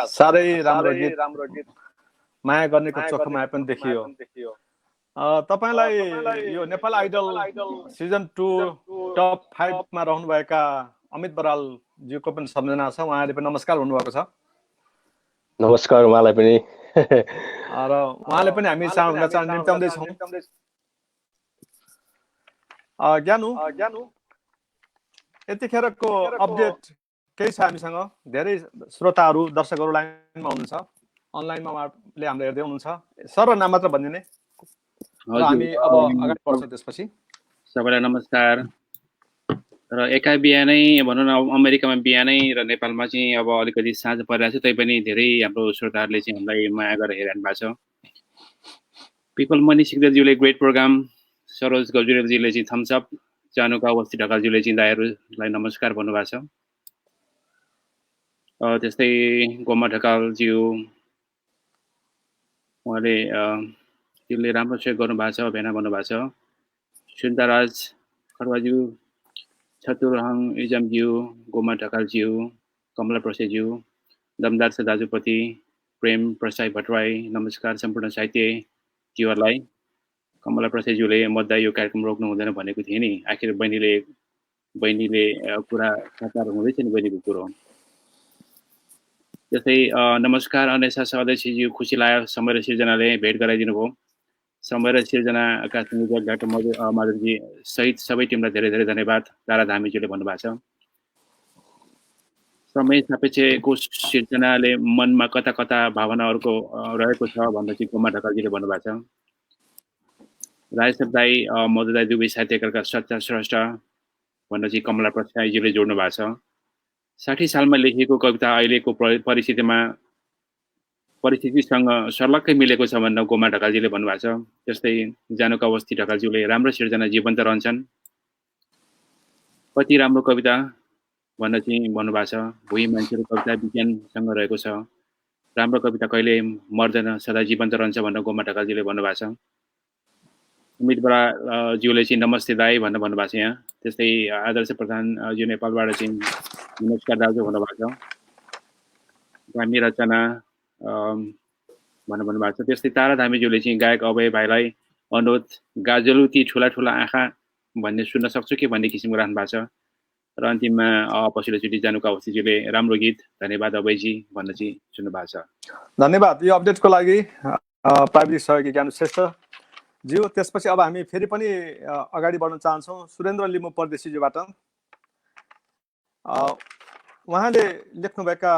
साह्रै राम्रो गीत माया गर्नेको चोखो माया पनि देखियो तपाईलाई यो नेपाल आइडल सिजन 2 टप 5 मा रहनुभएका अमित बराल ज्यूको पनि सम्झना छ उहाँले पनि नमस्कार भन्नुभएको छ नमस्कार उहाँलाई पनि र उहाँले पनि हामी निम्ताउँदै छौँ ज्ञानु यतिखेरको अपडेट केही छ हामीसँग धेरै श्रोताहरू दर्शकहरू लाइनमा हुनुहुन्छ अनलाइनमा उहाँले हामीलाई हेर्दै हुनुहुन्छ सर नाम मात्र भनिदिने हामी अब अगाडि बढ्छौँ त्यसपछि सबैलाई नमस्कार र एका बिहानै भनौँ न अमेरिकामा बिहानै र नेपालमा चाहिँ अब अलिकति साँझ परिरहेको छ तैपनि धेरै हाम्रो श्रोताहरूले चाहिँ हामीलाई माया गरेर हेरिरहनु भएको छ पिपल मनी सिक्दरज्यूले ग्रेट प्रोग्राम सरोज गजुरेलजीले चाहिँ थम्सअप जानुका अवस्थी ढकालज्यूले चाहिँ दाइहरूलाई नमस्कार भन्नुभएको छ त्यस्तै गोमा ढकालज्यू उहाँले त्यसले राम्रो सहयोग गर्नुभएको छ भेना भन्नुभएको छ सुन्दराज खडवाज्यू छतुरहङ इजमज्यू गोमा ढकालज्यू कमला प्रसादज्यू दमदार छ दाजुपति प्रेम प्रसाई भट्टराई नमस्कार सम्पूर्ण साहित्य ज्यूहरूलाई कमला प्रसादज्यूले मद्दा यो कार्यक्रम रोक्नु हुँदैन भनेको थिएँ नि आखिर बहिनीले कुरा साकार हुँदैछ नि बहिनीको कुरो जस्तै नमस्कार अनेसा सदस्यज्यू खुसी लाग्यो समय र सिर्जनाले भेट गराइदिनु भयो समय र सिर्जनाका संयोजक डाक्टर माधवजी सहित सबै टिमलाई धेरै धेरै धन्यवाद तारा धामीज्यूले भन्नुभएको छ समय सापेक्षको सिर्जनाले मनमा कता कता भावनाहरूको रहेको छ भन्दा चाहिँ गोमा ढकालजीले भन्नुभएको छ राजेश दाई मधु दाई दुवै साहित्यकारका सच्चा स्रष्टा भन्दा चाहिँ कमला प्रसाईज्यूले जोड्नु भएको छ 60 सालमा लेखिएको कविता अहिलेको परिस्थितिसँग सर्लक्कै मिलेको छ भनेर गोमा ढकालजीले भन्नुभएको छ जस्तै जानुका अवस्थी ढकालज्यूले राम्रो सिर्जना जीवन्त रहन्छन् कति राम्रो कविता भनेर चाहिँ भन्नुभएको छ भुइँ मान्छेको कविता विज्ञानसँग रहेको छ राम्रो कविता कहिले मर्दैन सदा जीवन्त रहन्छ भनेर गोमा ढकालजीले भन्नुभएको छ अमित बराज्यूले चाहिँ नमस्ते दाई भनेर भन्नुभएको छ यहाँ त्यस्तै आदर्श प्रधानज्यू नेपालबाट चाहिँ नमस्कार दाजु भन्नुभएको छ धामी रचना भन्नुभएको छ त्यस्तै तारा धामीज्यूले चाहिँ गायक अभय भाइलाई अनुरोध गाजलु ती ठुला ठुला आँखा भन्ने सुन्न सक्छु कि भन्ने किसिमको राख्नु भएको छ र अन्तिममा पछिल्लोचोटि जानुका अवस्थीज्यूले राम्रो गीत धन्यवाद अभयजी भन्न चाहिँ सुन्नु भएको छ धन्यवाद यो अपडेटको लागि प्राविधिक सहयोगी ज्ञानु श्रेष्ठ ज्यू त्यसपछि अब हामी फेरि पनि अगाडि बढ्न चाहन्छौँ सुरेन्द्र लिम्बू परदेशीज्यूबाट उहाँले लेख्नुभएका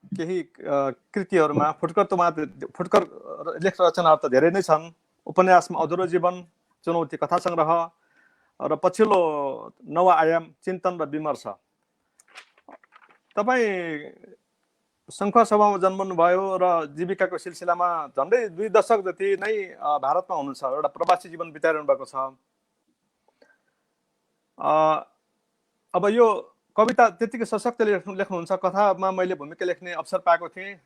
केही कृतिहरूमा फुटकर लेख रचनाहरू त धेरै नै छन्। उपन्यासमा अधुरो जीवन, चुनौती कथा सङ्ग्रह र पछिल्लो नव आयाम चिन्तन र विमर्श। तपाईँ सङ्घ सभामा जन्मनुभयो र जीविकाको सिलसिलामा झन्डै 2 दशक जति नै भारतमा हुनुहुन्छ, एउटा प्रवासी जीवन बिताइरहनु भएको छ। अब यो कविता त्यतिकै सशक्त लेख्नुहुन्छ, कथामा मैले भूमिका लेख्ने अवसर पाएको थिएँ,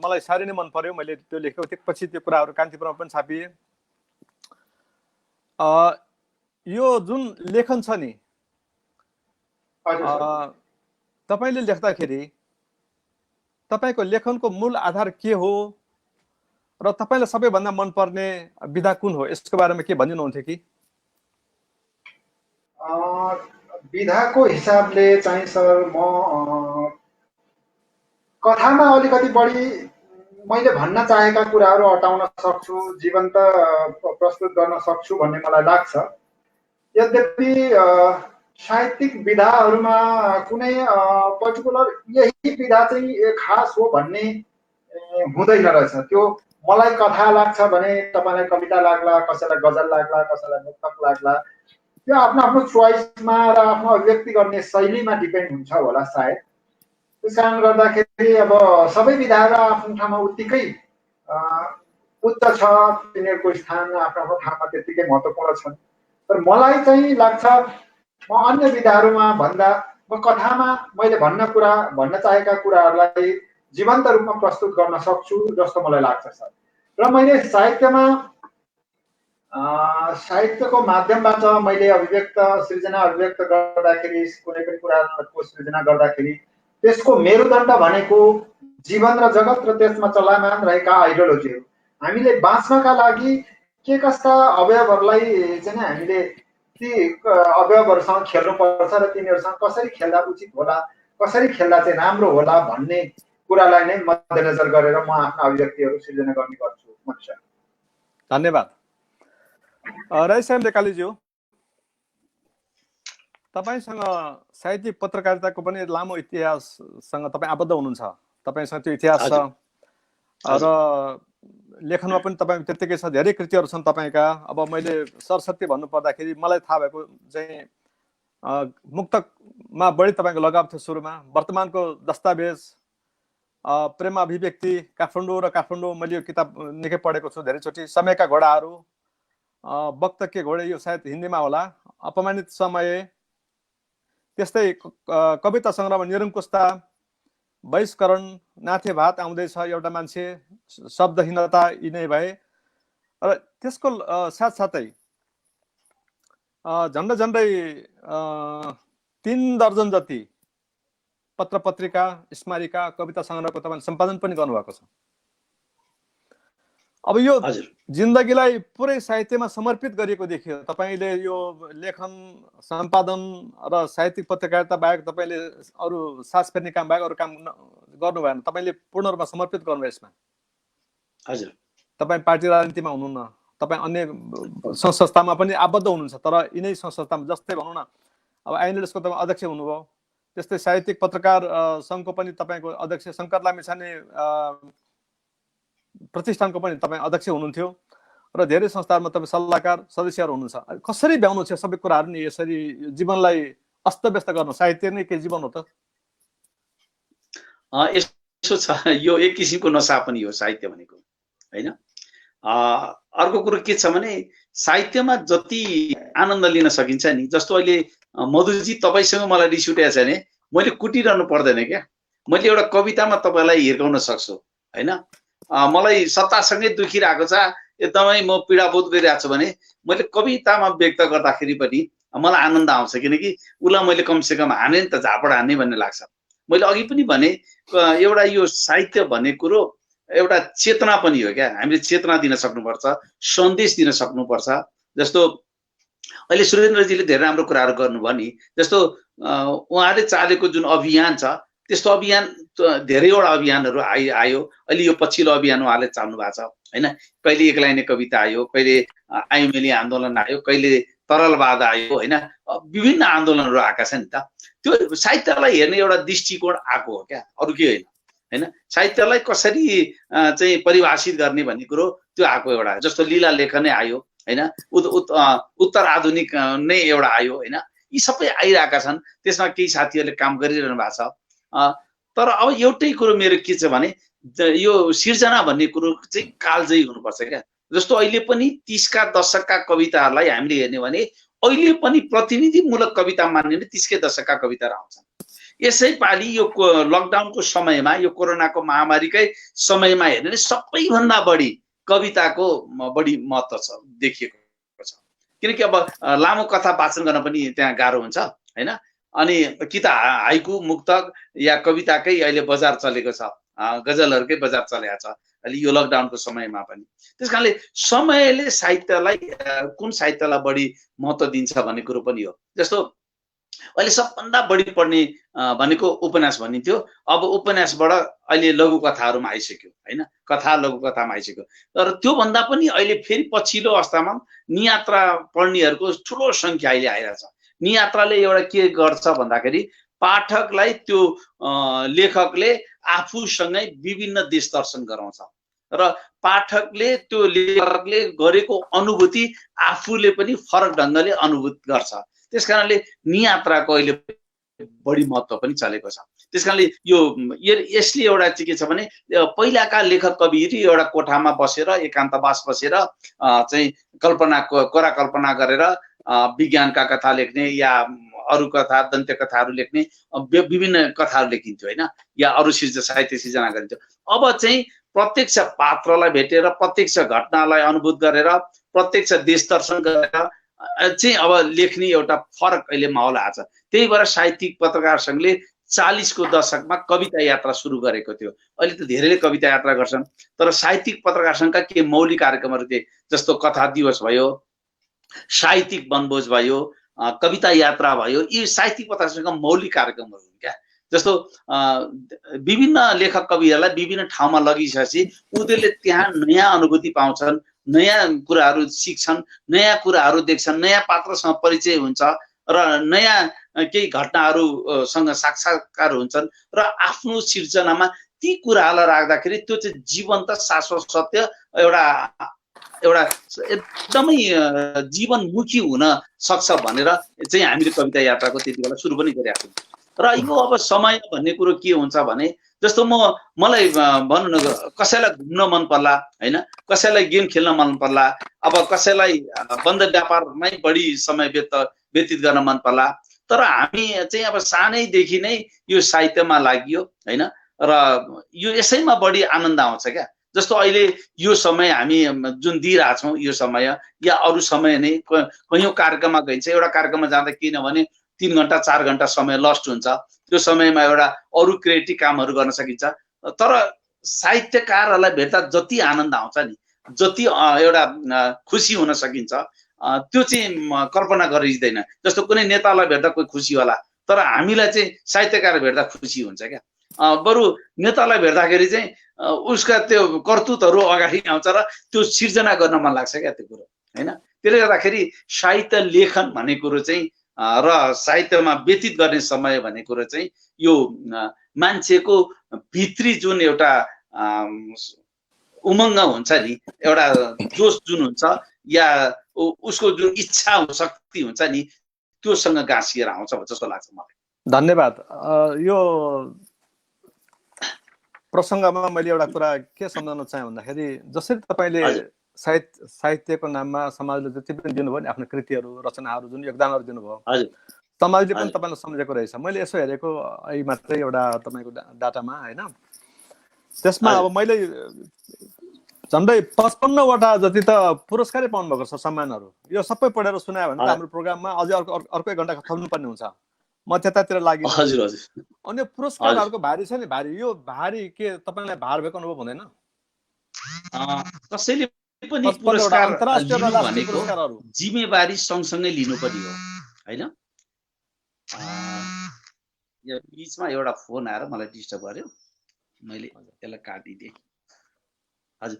मलाई साह्रै नै मन पर्यो, मैले त्यो लेखेको थिएँ। पछि त्यो कुराहरू कान्तिपुरमा पनि छापिए। यो जुन लेखन छ नि, तपाईँले लेख्दाखेरि तपाईँको लेखनको मूल आधार के हो र तपाईँलाई सबैभन्दा मनपर्ने विधा कुन हो, यसको बारेमा के भनिदिनुहुन्थ्यो कि? विधाको हिसाबले चाहिँ सर म कथामा अलिकति बढी मैले भन्न चाहेका कुराहरू अटाउन सक्छु, जीवन्त प्रस्तुत गर्न सक्छु भन्ने मलाई लाग्छ। यद्यपि साहित्यिक विधाहरूमा कुनै पर्टिकुलर यही विधा चाहिँ खास हो भन्ने हुँदैन रहेछ। त्यो मलाई कथा लाग्छ भने तपाईँलाई कविता लाग्ला, कसैलाई गजल लाग्ला, कसैलाई मुक्तक लाग्ला, त्यो आफ्नो आफ्नो चोइसमा र आफ्नो अभिव्यक्ति गर्ने शैलीमा डिपेन्ड हुन्छ होला सायद। त्यस कारण गर्दाखेरि अब सबै विधाहरू आफ्नो ठाउँमा उत्तिकै उच्च छ, तिनीहरूको स्थान आफ्नो आफ्नो ठाउँमा त्यत्तिकै महत्त्वपूर्ण छन्। तर मलाई चाहिँ लाग्छ म अन्य विधाहरूमा भन्दा म कथामा मैले भन्न चाहेका कुराहरूलाई जीवन्त रूपमा प्रस्तुत गर्न सक्छु जस्तो मलाई लाग्छ सर। र मैले साहित्यको माध्यमबाट मैले सृजना अभिव्यक्त गर्दाखेरि, कुनै पनि कुराको सृजना गर्दाखेरि त्यसको मेरुदण्ड भनेको जीवन र जगत र त्यसमा चलायमान रहेका आइडियोलोजीहरू। हामीले बाँच्नका लागि के कस्ता अवयवहरूलाई चाहिँ हामीले ती अवयवहरूसँग खेल्नुपर्छ र तिनीहरूसँग कसरी खेल्दा उचित होला, कसरी खेल्दा चाहिँ राम्रो होला भन्ने कुरालाई नै मध्यनजर गरेर म आफ्नो अभिव्यक्तिहरू सृजना गर्ने गर्छु। मनिषा, धन्यवाद। राईसाहेब लेकालीज्यू, तपाईँसँग साहित्यिक पत्रकारिताको पनि लामो इतिहाससँग तपाईँ आबद्ध हुनुहुन्छ, तपाईँसँग त्यो इतिहास छ र लेखनमा पनि तपाईँ त्यत्तिकै छ, धेरै कृतिहरू छन् तपाईँका। अब मैले सरस्वती भन्नुपर्दाखेरि मलाई थाहा भएको चाहिँ मुक्तकमा बढी तपाईँको लगाव थियो सुरुमा। वर्तमानको दस्तावेज, प्रेम अभिव्यक्ति, काठमाडौँ मैले यो किताब निकै पढेको छु धेरैचोटि, समयका घोडाहरू, वक्त के घोडे, यो सायद हिन्दीमा होला, अपमानित समय, त्यस्तै कविता सङ्ग्रहमा निरङ्कुशता, बहिष्करण, नाथे भात आउँदैछ, एउटा मान्छे, शब्दहीनता, यी नै भए। र त्यसको साथसाथै झन्डै 3 दर्जन जति पत्र पत्रिका, स्मारिका, कविता सङ्ग्रहको तपाईँले सम्पादन पनि गर्नुभएको छ। अब यो जिन्दगीलाई पुरै साहित्यमा समर्पित गरिएको देखियो। तपाईँले यो लेखन, सम्पादन र साहित्यिक पत्रकारिता बाहेक तपाईँले अरू सास फेर्ने काम बाहेक अरू काम गर्नु भएन, तपाईँले पूर्ण रूपमा समर्पित गर्नुभयो यसमा। हजुर, तपाईँ पार्टी राजनीतिमा हुनुहुन्न, तपाईँ अन्य सङ्घ संस्थामा पनि आबद्ध हुनुहुन्छ, तर यिनै सङ्घ संस्थामा जस्तै भनौँ न, अब आइएनएलएसको तपाईँ अध्यक्ष हुनुभयो, त्यस्तै साहित्यिक पत्रकार सङ्घको पनि तपाईँको अध्यक्ष, शङ्कर लामिछाने प्रतिष्ठानको पनि तपाईँ अध्यक्ष हुनुहुन्थ्यो र धेरै संस्थाहरूमा तपाईँ सल्लाहकार सदस्यहरू हुनुहुन्छ। कसरी भ्याउनु छ सबै कुराहरू नि यसरी जीवनलाई अस्तव्यस्त गर्नु? साहित्य नै के जीवन हो त? यसो छ, यो एक किसिमको नसा पनि हो साहित्य भनेको, होइन? अर्को कुरो के छ भने साहित्यमा जति आनन्द लिन सकिन्छ नि, जस्तो अहिले मधुजी तपाईँसँग मलाई रिस उठेको छ भने मैले कुटिरहनु पर्दैन क्या, मैले एउटा कवितामा तपाईँलाई हिर्काउन सक्छु, होइन? मलाई सत्तासँगै दुखिरहेको छ, एकदमै म पीडाबोध गरिरहेको छु भने मैले कवितामा व्यक्त गर्दाखेरि पनि मलाई आनन्द आउँछ, किनकि उसलाई मैले कमसेकम हाने नि त, झापड हान्ने भन्ने लाग्छ। मैले अघि पनि भने एउटा यो साहित्य भन्ने कुरो एउटा चेतना पनि हो क्या, हामीले चेतना दिन सक्नुपर्छ, सन्देश दिन सक्नुपर्छ। जस्तो अहिले सुरेन्द्रजीले धेरै राम्रो कुराहरू गर्नुभयो नि, जस्तो उहाँले चालेको जुन अभियान छ त्यस्तो अभियान धेरैवटा अभियानहरू आयो। अहिले यो पछिल्लो अभियान उहाँले चाल्नु भएको छ, होइन? कहिले एक लाइने कविता आयो, कहिले आइमेली आन्दोलन आयो, कहिले तरलवाद आयो, होइन? विभिन्न आन्दोलनहरू आएका छन् नि त। त्यो साहित्यलाई हेर्ने एउटा दृष्टिकोण आएको हो क्या, अरू के होइन। हैन साहित्यलाई कसरी चाहिँ परिभाषित गर्ने भन्ने कुरो त्यो आएको एउटा जस्तो लीला लेखनै आयो हैन उत्तर आधुनिक नै एउटा आयो हैन यी सबै आइरहेका छन् त्यसमा केही साथीहरूले काम गरिरहनु भएको छ तर अब एउटै कुरो मेरो के छ भने यो सिर्जना भन्ने कुरो चाहिँ कालजयी हुनुपर्छ क्या जस्तो अहिले पनि 30 का दशकका कविताहरूलाई हामीले हेर्ने भने अहिले पनि प्रतिनिधिमूलक कविता मान्ने 30 के दशकका कविताहरू आउँछन् यसै पालि यो लकडाउनको समयमा यो कोरोनाको महामारीकै समयमा हेर्ने सबैभन्दा बढी कविताको बढी महत्त्व छ देखिएको छ किनकि अब लामो कथा वाचन गर्न पनि त्यहाँ गाह्रो हुन्छ हैन अनि कि त हाइकु मुक्तक या कविताकै अहिले बजार चलेको छ गजलहरुकै बजार चलेको छ अहिले यो लकडाउनको समयमा पनि त्यसकारणले समयले साहित्यलाई कुन साहित्यलाई बढी महत्त्व दिन्छ भन्ने कुरो पनि हो जस्तो अहिले सबभन्दा बढी पढ्ने भनेको उपन्यास भनिन्थ्यो अब उपन्यासबाट अहिले लघु कथाहरुमा आइसक्यो हैन कथा लघु कथामा आइसक्यो तर त्यो भन्दा पनि अहिले फेरि पछिल्लो अवस्थामा नियात्रा पढ्नेहरुको ठूलो संख्या अहिले आइरहेछ नियात्राले एउटा के गर्छ भन्दाखेरि पाठकलाई त्यो लेखकले आफूसँगै विभिन्न देश दर्शन गराउँछ र पाठकले त्यो लेखकले गरेको अनुभूति आफूले पनि फरक ढंगले अनुभूत गर्छ त्यसकारणले नियात्राको अहिले बढी महत्त्व पनि चलेको छ त्यसकारणले यो यसले एउटा चाहिँ के छ भने पहिलाका लेखक कविहरू एउटा कोठामा बसेर एकान्तवास बसेर चाहिँ कोरा कल्पना गरेर विज्ञानका कथा लेख्ने या अरु कथा दन्त्य कथाहरु लेख्ने विभिन्न कथाहरु लेखिन्थ्यो हैन या अरु साहित्य सिर्जना गरिन्थ्यो अब चाहिँ प्रत्यक्ष पात्रलाई भेटेर प्रत्यक्ष घटनालाई अनुभूत गरेर प्रत्यक्ष देश दर्शन गरेर चाहिँ अब लेख्ने एउटा फरक अहिले माहौल आछ त्यही भएर साहित्यिक पत्रकार संघले 40 को दशकमा कविता यात्रा सुरु गरेको थियो अहिले त धेरैले कविता यात्रा गर्छन् तर साहित्यिक पत्रकार संघका के मौलिक कार्यक्रमहरु थिए जस्तो कथा दिवस भयो साहित्यिक वनभोज भयो कविता यात्रा भयो यी साहित्यिक पत्रकार संघका मौलिक कार्यक्रमहरु हुन् क्या जस्तो विभिन्न लेखक कविहरूलाई विभिन्न ठाउँमा लगिसकेपछि उनीहरूले त्यहाँ नयाँ अनुभूति पाउँछन् नयाँ कुराहरु सिक्छन् नयाँ कुराहरु देख्छन् नयाँ पात्रसँग परिचय हुन्छ र नयाँ केही घटनाहरुसँग साक्षात्कार हुन्छन् र आफ्नो सिर्जनामा ती कुराहरूलाई राख्दाखेरि त्यो चाहिँ जीवन्त शाश्वत सत्य एउटा एकदमै जीवनमुखी हुन सक्छ भनेर चाहिँ हामीले कविता यात्राको त्यतिबेला सुरु पनि गरेका छौं र यो अब समय भन्ने कुरो के हुन्छ भने जस्तो मलाई भन्नु न कसैलाई घुम्न मन पर्ला हैन कसैलाई गेम खेल्न मन पर्ला अब कसैलाई बन्द व्यापारमै बढी समय व्यतीत गर्न मन पर्ला तर हामी चाहिँ अब सानैदेखि नै यो साहित्यमा लाग्यो हैन र यो यसैमा बढी आनन्द आउँछ क्या जस्तो अहिले यो समय हामी जुन दिइरा छौं यो समय या अरु समय नै कयौं कार्यक्रममा गइन्छ एउटा कार्यक्रममा जाँदा किनभने 3 घण्टा 4 घण्टा समय लस्ट हुन्छ त्यो समयमा एउटा अरु क्रिएटिभ कामहरु गर्न सकिन्छ तर साहित्यकारहरूलाई भेट्दा जति आनन्द आउँछ नि जति एउटा खुसी हुन सकिन्छ त्यो चाहिँ कल्पना गरिँदैन जस्तो कुनै नेतालाई भेट्दा कोही खुसी होला तर हामीलाई चाहिँ साहित्यकार भेट्दा खुसी हुन्छ क्या बरु नेतालाई भेट्दाखेरि चाहिँ उसका त्यो कर्तुतहरु अगाडि आउँछ र त्यो सिर्जना गर्न मन लाग्छ क्या त्यो कुरो हैन त्यसले गर्दाखेरि साहित्य लेखन भन्ने कुरो चाहिँ र साहित्यमा व्यतीत गर्ने समय भन्ने कुरो चाहिँ यो मान्छेको भित्री जुन एउटा उमङ्ग हुन्छ नि एउटा जोश जुन हुन्छ या उसको जुन इच्छा शक्ति हुन्छ नि त्योसँग गाँसिएर आउँछ जस्तो लाग्छ मलाई धन्यवाद यो प्रसंगमा मैले एउटा कुरा के सम्झाउन चाहे भन्दाखेरि जसरी तपाईले साहित्यको नाममा समाजले जति पनि दिनुभयो नि आफ्नो कृतिहरू रचनाहरू जुन योगदानहरू दिनुभयो हजुर समाजले पनि तपाईलाई सम्झेको रहेछ मैले यसो हेरेको अहिले मात्रै एउटा तपाईको डाटामा हैन त्यसमा अब मैले झन्डै 55 वटा जति त पुरस्कारै पाउनु भएको छ सम्मानहरू यो सबै पढेर सुनायो भने हाम्रो प्रोग्राममा अझै अर्को 1 घण्टा थप्नु पर्ने हुन्छ म त्यतातिर लागि हजुर हजुर अनि पुरस्कारहरुको भारी छ नि भारी यो भारी के तपाईलाई भार भएको अनुभव हुँदैन कसैले पनि पुरस्कार भनेको जिम्मेवारी सँगसँगै लिनु पनि हो हैन यो बीचमा एउटा फोन आएर मलाई डिस्टर्ब गर्यो मैले त्यसलाई काटिदिए हजुर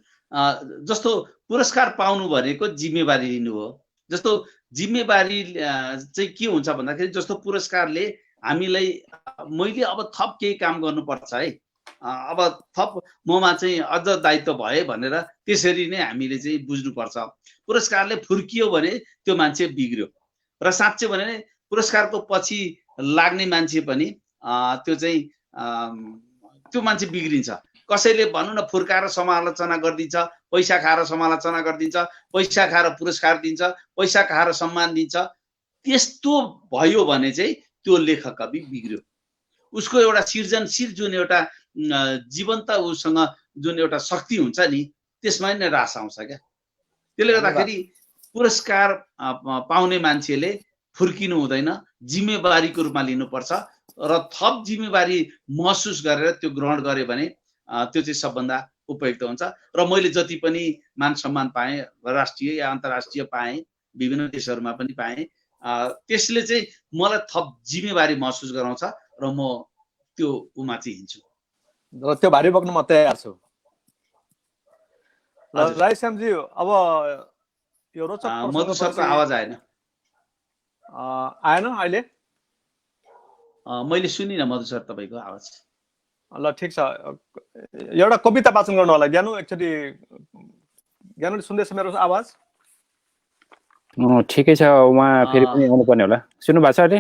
जस्तो पुरस्कार पाउनु भनेको जिम्मेवारी लिनु हो जस्तो जिम्मेवारी चाहिँ के हुन्छ भन्दाखेरि जस्तो पुरस्कारले हामीलाई मैले अब थप केही काम गर्नुपर्छ है अब थप ममा चाहिँ अझ दायित्व भए भनेर त्यसरी नै हामीले चाहिँ बुझ्नुपर्छ। पुरस्कारले फुर्कियो भने त्यो मान्छे बिग्रियो र साँच्चै भने पुरस्कारको पछि लाग्ने मान्छे पनि त्यो चाहिँ त्यो मान्छे बिग्रिन्छ। कसैले भनौँ न फुर्काएर समालोचना गरिदिन्छ, पैसा खाएर समालोचना गरिदिन्छ, पैसा खाएर पुरस्कार दिन्छ, पैसा खाएर सम्मान दिन्छ। त्यस्तो भयो भने चाहिँ त्यो लेखक कवि बिग्रियो। उसको एउटा सृजनशील जुन एउटा जीवन्त उसँग जुन एउटा शक्ति हुन्छ नि त्यसमा नै रास आउँछ क्या। त्यसले गर्दाखेरि पुरस्कार पाउने मान्छेले फुर्किनु हुँदैन, जिम्मेवारीको रूपमा लिनुपर्छ र थप जिम्मेवारी महसुस गरेर त्यो ग्रहण गर्यो भने त्यो चाहिँ सबभन्दा उपयुक्त हुन्छ। र मैले जति पनि मान सम्मान पाएँ, राष्ट्रिय या अन्तर्राष्ट्रिय पाएँ, विभिन्न देशहरूमा पनि पाएँ, त्यसले चाहिँ मलाई थप जिम्मेवारी महसुस गराउँछ र म त्यो उमा चाहिँ हिँड्छु र त्यो भारी बोक्न म तयार छु। रायश्यामजी, अब यो रोचक मधु सरको आवाज आएन अहिले? मैले सुनिनँ मधु सर तपाईँको आवाज। ल ठिक छ, एउटा कविता वाचन गर्नु होला। ज्ञानु एकचोटि, ज्ञानुले सुन्दैछ मेरो आवाज? ठिकै छ, उहाँ फेरि पनि आउनुपर्ने होला। सुन्नु भएको छ अहिले?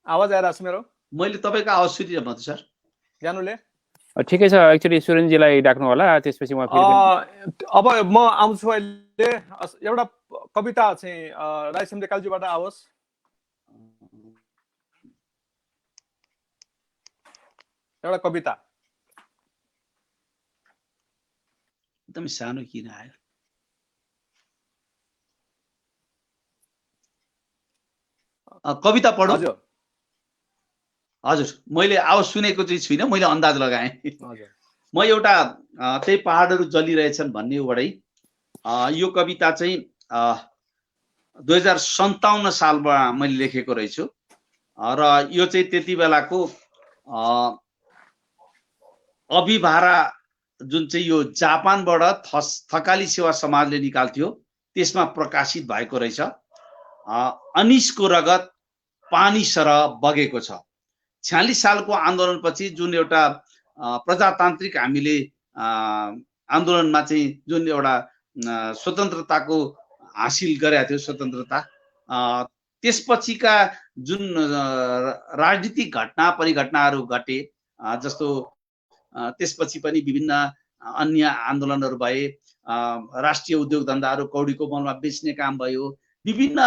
आवाज आइरहेको छ मेरो? मैले तपाईँको आवाज सुनिनँ मधु सर। ज्ञानुले? ठिकै छ, एक्चुअली सुरेनजीलाई डाक्नु होला, त्यसपछि उहाँ फेरि अब म आउँछु अहिले। एउटा कविता चाहिँ रायश्याम ढकालजीबाट आओस्। एउटा कविता एकदमै सानो किन आयो? कविता पढौँ? हजुर, मैले आवाज सुनेको चाहिँ छुइनँ, मैले अन्दाज लगाएँ। म एउटा त्यही पहाडहरू जलिरहेछन् भन्नेबाटै यो कविता चाहिँ 2057 सालमा मैले लेखेको रहेछु र यो चाहिँ त्यति बेलाको अभिभारा जुन चाहिँ यो जापानबाट थकाली सेवा समाजले निकाल्थ्यो त्यसमा प्रकाशित भएको रहेछ। अनिसको रगत पानी सरह बगेको छ। 46 सालको आन्दोलनपछि जुन एउटा प्रजातान्त्रिक हामीले आन्दोलनमा चाहिँ जुन एउटा स्वतन्त्रताको हासिल गरेका थियो स्वतन्त्रता, त्यसपछिका जुन राजनीतिक घटना परिघटनाहरू घटे, जस्तो त्यसपछि पनि विभिन्न अन्य आन्दोलनहरू भए, राष्ट्रिय उद्योग धन्दाहरू कौडीको मलमा बेच्ने काम भयो, विभिन्न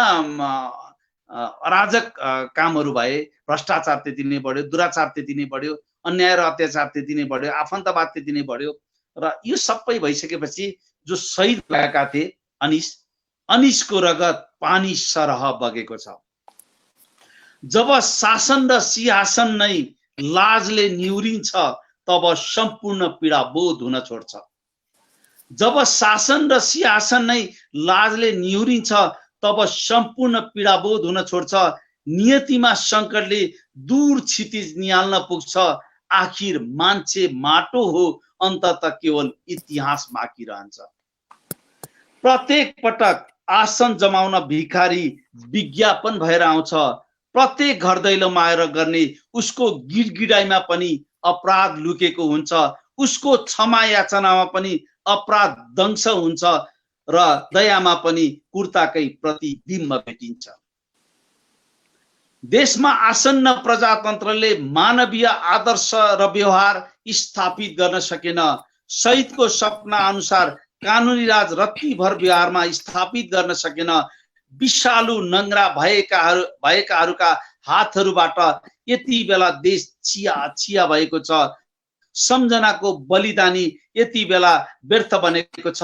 अराजक कामहरू भए, भ्रष्टाचार त्यति नै बढ्यो, दुराचार त्यति नै बढ्यो, अन्याय र अत्याचार त्यति नै बढ्यो, आफन्तवाद त्यति नै बढ्यो। र यो सबै भइसकेपछि जो शहीद भएका थिए अनिसको रगत पानी सरह बगेको छ। जब शासन र सिंहासन नै लाजले निहुरिन्छ तब सम्पूर्ण पीडा बोध हुन छोड्छ। जब शासन र सिंहासन नै लाजले निहुरिन्छ तब सम्पूर्ण पीडा बोध हुन छोड्छ। नियतिमा संकटले दूर क्षितिज निहाल्न पुग्छ। आखिर मान्छे माटो हो, अन्तत केवल इतिहास बाँकी रहन्छ। प्रत्येक पटक आसन जमाउन भिखारी विज्ञापन भएर आउँछ। प्रत्येक घर दैलो माएर गर्ने उसको गिडगिडाइमा पनि अपराध लुकेको हुन्छ। उसको क्षमा याचनामा पनि अपराध दंश हुन्छ र दयामा पनि कुर्ताकै प्रतिबिम्ब भेटिन्छ। देशमा आसन्न प्रजातन्त्रले मानवीय आदर्श र व्यवहार स्थापित गर्न सकेन। शहीदको सपना अनुसार कानुनी राज रत्तीभर व्यवहारमा स्थापित गर्न सकेन। विषालु नङ्ग्रा भएकाहरूका हातहरूबाट यति बेला देश छिया छिया भएको छ। सम्झनाको बलिदानी यति बेला व्यर्थ बनेको छ।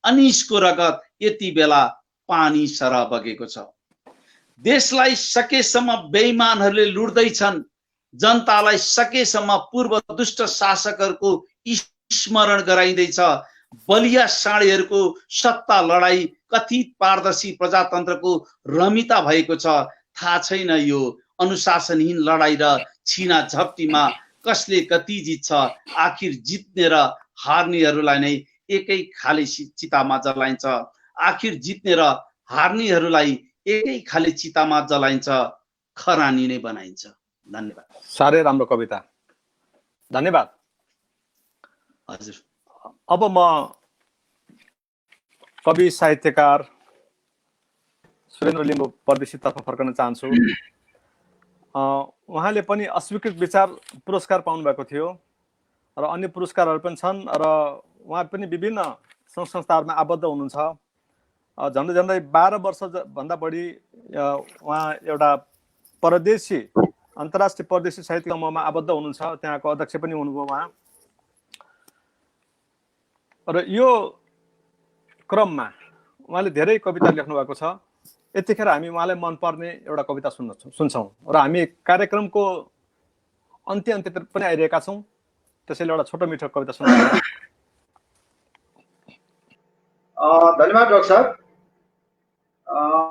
अनिसको रगत यति बेला पानी सरह बगेको छ। देशलाई सकेसम्म बेइमानहरूले लुट्दैछन्। जनतालाई सकेसम्म पूर्व दुष्ट शासकहरूको स्मरण गराइँदैछ। बलिया साँढेहरूको सत्ता लडाई कथित पारदर्शी प्रजातन्त्रको रमिता भएको छ। थाहा छैन यो अनुशासनहीन लडाई र छिना झप्टीमा कसले कति जित्छ। आखिर जित्ने र हार्नेहरूलाई नै एकै खाले चितामा जलाइन्छ। आखिर जित्ने र हार्नेहरूलाई एकै खाले चितामा जलाइन्छ। खरानी नै बनाइन्छ। धन्यवाद। साह्रै राम्रो कविता, धन्यवाद। हजुर अब म कवि साहित्यकार सुरेन्द्र लिम्बू परदेशीतर्फ फर्कन चाहन्छु। उहाँले पनि अस्वीकृत विचार पुरस्कार पाउनुभएको थियो र अन्य पुरस्कारहरू पनि छन् र उहाँ पनि विभिन्न सङ्घ संस्थाहरूमा आबद्ध हुनुहुन्छ। झन्डै झन्डै 12 वर्षभन्दा बढी उहाँ एउटा परदेशी अन्तर्राष्ट्रिय परदेशी साहित्य समूहमा आबद्ध हुनुहुन्छ, त्यहाँको अध्यक्ष पनि हुनुभयो उहाँ। र यो क्रममा उहाँले धेरै कविता लेख्नु भएको छ। यतिखेर हामी उहाँलाई मनपर्ने एउटा कविता सुन्छौँ र हामी कार्यक्रमको अन्त्यतिर पनि आइरहेका छौँ, त्यसैले एउटा छोटो मिठो कविता सुन्नु। धन्यवाद डाक्टर साहब।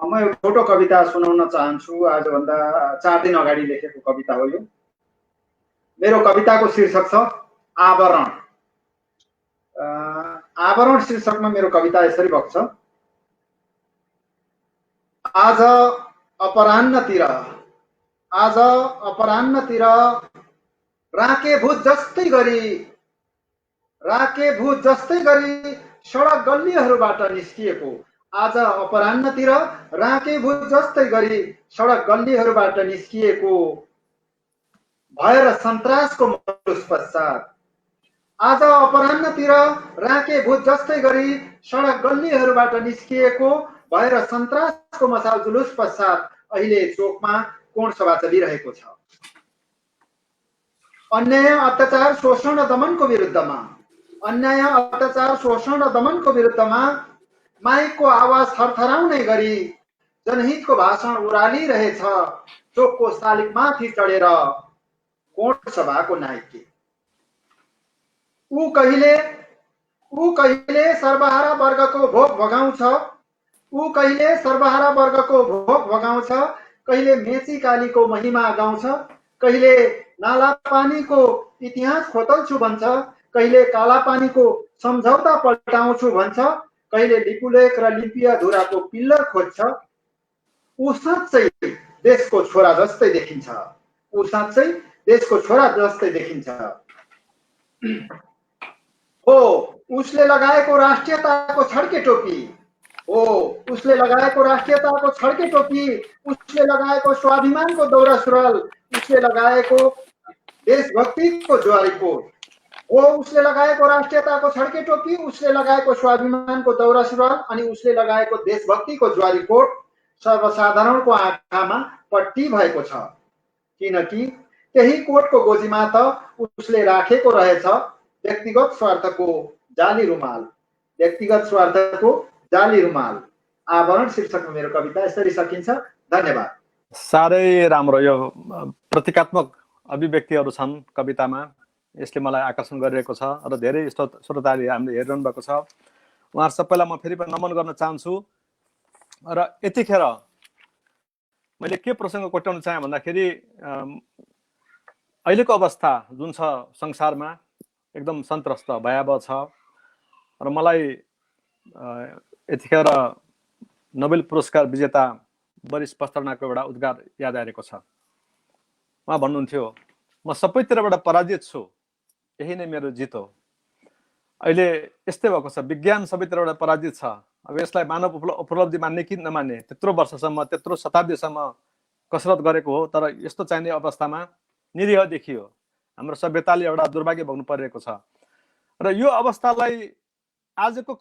म एउटा छोटो कविता सुनाउन चाहन्छु। आजभन्दा 4 दिन अगाडि लेखेको कविता हो यो। मेरो कविताको शीर्षक छ आवरण। आवरण शीर्षकमा मेरो कविता यसरी बग्छ। आज अपराह्नतिर राकेभूत जस्तै गरी सडक गल्लीहरूबाट निस्किएको। आज अपराह्नतिर राकेभूत जस्तै गरी सडक गल्लीहरूबाट निस्किएको भय र सन्तासको मजुस पश्चात। आज अपराह्नतिर राकेभूत जस्तै गरी सडक गल्लीहरूबाट निस्किएको भय र सन्तासको मसाल जुलुस पश्चात अहिले चोकमा कोण सभा चलिरहेको छ। अन्याय अत्याचार शोषण र दमनको विरुद्धमा माइकको आवाज थरथराउने गरी जनहितको भाषण उरालिरहेछ चोकको शालिगमाथि चढेर कोण सभाको नाइके। ऊ कहिले सर्वहारा वर्गको भोग भगाउँछ, कहिले मेची कालीको महिमा गाउँछ, कहिले नाला पानीको इतिहास खोतल्छु भन्छ, कहिले काला पानीको सम्झौता पल्टाउँछु भन्छ, कहिले लिपुलेख र लिम्पिया धुराको पिल्लर खोज्छ। ऊ साँच्चै देशको छोरा जस्तै देखिन्छ। हो उसले लगाएको राष्ट्रियताको छड्के टोपी, उसले लगाएको स्वाभिमानको दौरा सुरुवाल, उसले लगाएको देशभक्तिको ज्वारी कोट। हो उसले लगाएको राष्ट्रियताको छड्के टोपी, उसले लगाएको स्वाभिमानको दौरा सुरुवाल अनि उसले लगाएको देशभक्तिको ज्वारी कोट सर्वसाधारणको आँखामा पट्टी भएको छ, किनकि त्यही कोटको गोजीमा त उसले राखेको रहेछ व्यक्तिगत स्वार्थको जाली रुमाल। आवरण शीर्षकमा मेरो कविता यसरी सकिन्छ। धन्यवाद। साह्रै राम्रो। यो प्रतीकात्मक अभिव्यक्तिहरू छन् कवितामा, यसले मलाई आकर्षण गरिरहेको छ र धेरै श्रोताले हामीले हेरिरहनु भएको छ। उहाँहरू सबैलाई म फेरि पनि नमन गर्न चाहन्छु। र यतिखेर मैले के प्रसङ्ग कोट्याउन चाहेँ भन्दाखेरि अहिलेको अवस्था जुन छ संसारमा एकदम सन्तस्त भयावह छ र मलाई यतिखेर नोबेल पुरस्कार विजेता बोरिस पास्टर्नाकको एउटा उद्गार याद आइरहेको छ। उहाँ भन्नुहुन्थ्यो, म सबैतिरबाट पराजित छु, यही नै मेरो जित हो। अहिले यस्तै भएको छ, विज्ञान सबैतिरबाट पराजित छ। अब यसलाई मानव उपलब्धि मान्ने कि नमान्ने, त्यत्रो वर्षसम्म त्यत्रो शताब्दीसम्म कसरत गरेको हो, तर यस्तो चाहिने अवस्थामा निरीह देखियो। हाम्रो सभ्यताले एउटा दुर्भाग्य भोग्नु परिरहेको छ र यो अवस्थालाई आजको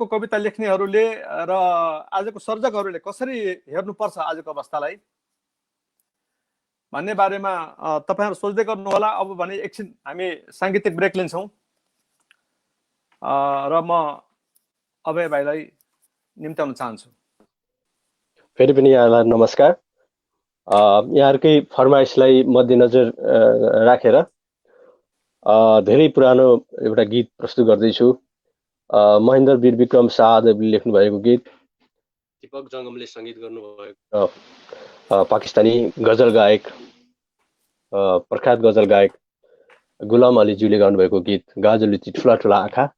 कविता लेख्नेहरूले र आजको सर्जकहरूले कसरी हेर्नुपर्छ आजको अवस्थालाई भन्ने बारेमा तपाईहरु सोच्दै गर्नुहोला। अब भने एकछिन हामी सांगीतिक ब्रेक लिन्छौँ र म अभय भाइलाई निम्त्याउन चाहन्छु। फेरि पनि यहाँलाई नमस्कार। यहाँहरुकै फरमाइसलाई मध्यनजर राखेर धेरै पुरानो एउटा गीत प्रस्तुत गर्दैछु। महेन्द्र वीर विक्रम शाहदेवले लेख्नु भएको गीत, दीपक जंगमले संगीत गर्नुभएको, पाकिस्तानी गजल गायक प्रख्यात गजल गायक गुलाम अलीज्यूले गाउनुभएको गीत गाजुलीची ठुला ठुला आँखा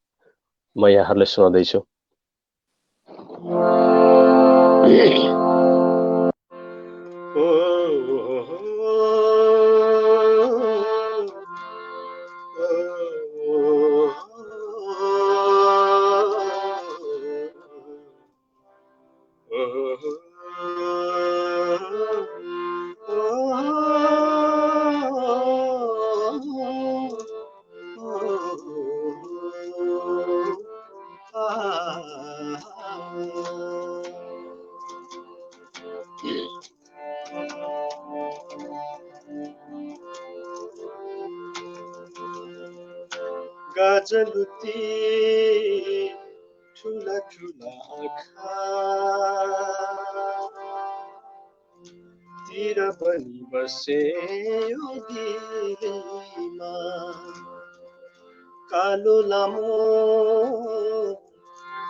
म यहाँहरुलाई सुनाउँदैछु। गाजलुती ठुला ठुला आँखा तिर पनि बसे यो दिलमा कालो लामो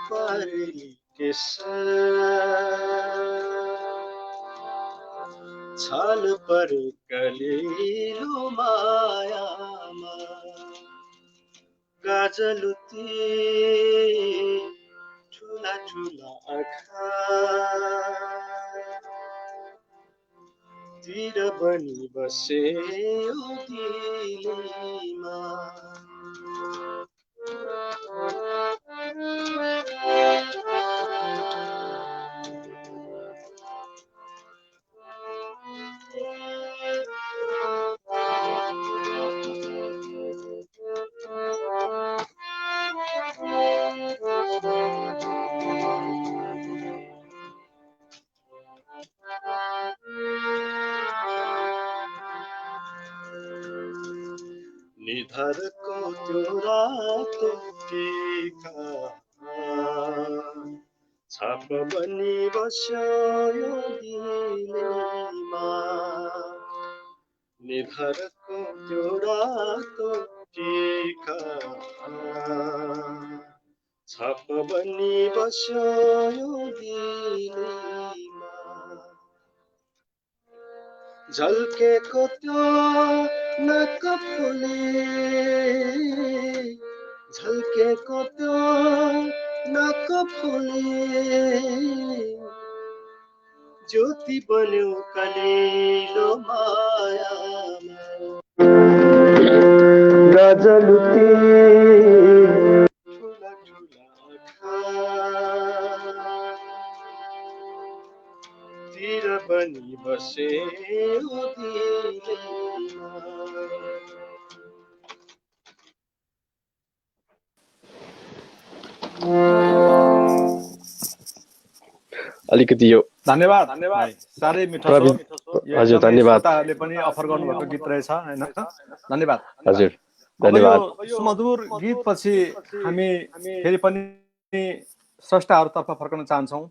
पारेली केश छाल परे कलिलो मायामा गाजलुती ठुला ठुला आँखा तिर बनी बसे यो दिलमा निधारको त्यो रातो टीका छाप बनी बस्यो यो दिलमा निधारको त्यो रातो टीका छाप बनी बस्यो यो दिलमा झल्केको त्यो नक फुले झल्केको त्यो नक फुले ज्योति बन्यो कलिलो मायामा गाजलुती ठुला ठुला आँखा तिर बनी बसे यो दिलमा अलिकति यो धन्यवाद धन्यवाद साह्रै मिठो छ यो हजुर एकदमै धन्यवाद श्रोताहरूले पनि अफर गर्नुभएको गीत रहेछ हैन धन्यवाद हजुर अब धन्यवाद यो सुमधुर गीत पछि हामी फेरि पनि स्रष्टाहरूतर्फ फर्कन चाहन्छौँ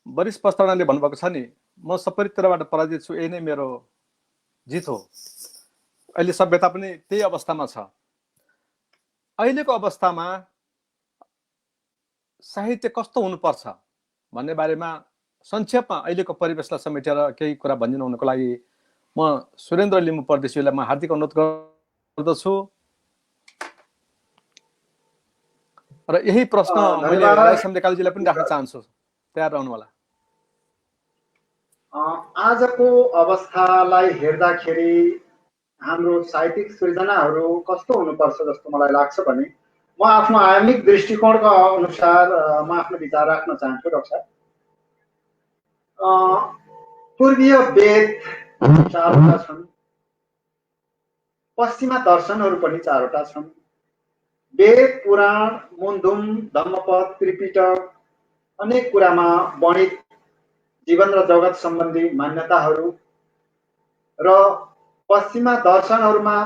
वरिश पस्तानाले भन्नुभएको छ नि म सबैतिरबाट पराजित छु यही नै मेरो जित हो अहिले सभ्यता पनि त्यही अवस्थामा छ अहिलेको अवस्थामा साहित्य कस्तो हुनुपर्छ भन्ने बारेमा संक्षेपमा अहिलेको परिवेशलाई समेटेर केही कुरा भनिदिनु हुनको लागि म सुरेन्द्र लिम्बू परदेशीलाई म हार्दिक अनुरोध गर्दछु र यही प्रश्न मैले रायसम लेकालीजीलाई पनि राख्न चाहन्छु तयार रहनु होला आजको अवस्थालाई हेर्दाखेरि हाम्रो साहित्यिक सृजनाहरू कस्तो हुनुपर्छ जस्तो मलाई लाग्छ भने म आफ्नो आयामिक दृष्टिकोणको अनुसार म आफ्नो विचार राख्न चाहन्छु डाक्टर पूर्वीय वेद 4वटा छन् पश्चिमा दर्शनहरू पनि 4वटा छन् वेद पुराण मुन्धुम धम्मपद त्रिपिटक अनेक कुरामा वर्णित जीवन र जगत सम्बन्धी मान्यताहरू र पश्चिमा दर्शनहरूमा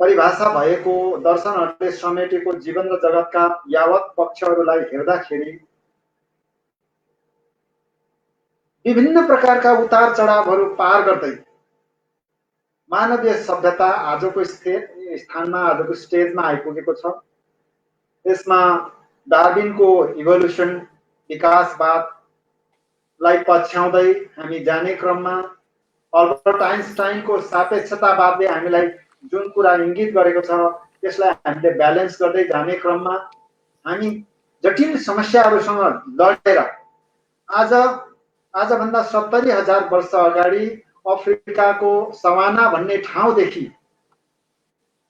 परिभाषा भएको दर्शनहरूले समेटेको जीवन र जगतका यावत पक्षहरूलाई हेर्दाखेरि विभिन्न प्रकारका उतार चढावहरू पार गर्दै मानवीय सभ्यता आजको स्थानमा आजको स्टेजमा आइपुगेको छ यसमा डार्विनको इभोल्युसन विकासवादलाई पछ्याउँदै हामी जाने क्रममा अल्बर्ट आइन्स्टाइनको सापेक्षतावादले हामीलाई जुन कुरा इङ्गित गरेको छ त्यसलाई हामीले ब्यालेन्स गर्दै जाने क्रममा हामी जटिल समस्याहरूसँग लडेर आजभन्दा 70,000 वर्ष अगाडि अफ्रिकाको सवाना भन्ने ठाउँदेखि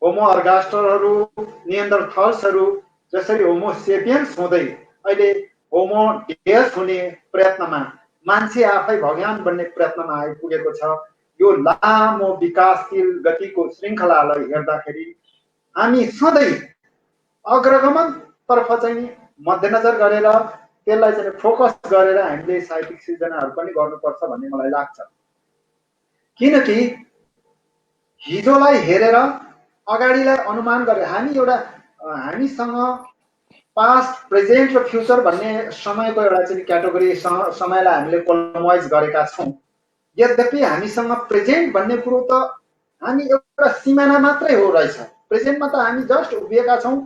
होमो अर्गास्टरहरू निएन्डरथल्सहरू जसरी होमो सेपियन्स हुँदै अहिले होमो डेयस हुने प्रयत्नमा मान्छे आफै भगवान बन्ने प्रयत्नमा आइपुगेको छ यो लामो विकासशील गतिको श्रृङ्खलालाई हेर्दाखेरि हामी सधैँ अग्रगमन तर्फ चाहिँ मध्यनजर गरेर त्यसलाई चाहिँ फोकस गरेर हामीले साहित्यिक सृजनाहरू पनि गर्नुपर्छ भन्ने मलाई लाग्छ। किनकि हिजोलाई हेरेर अगाडिलाई अनुमान गरेर हामीसँग पास्ट प्रेजेन्ट र फ्युचर भन्ने समयको एउटा चाहिँ क्याटेगोरी समयलाई हामीले कोलमाइज गरेका छौँ। यद्यपि हामीसँग प्रेजेन्ट भन्ने कुरो त हामी एउटा सिमाना मात्रै हो रहेछ। प्रेजेन्टमा त हामी जस्ट उभिएका छौँ,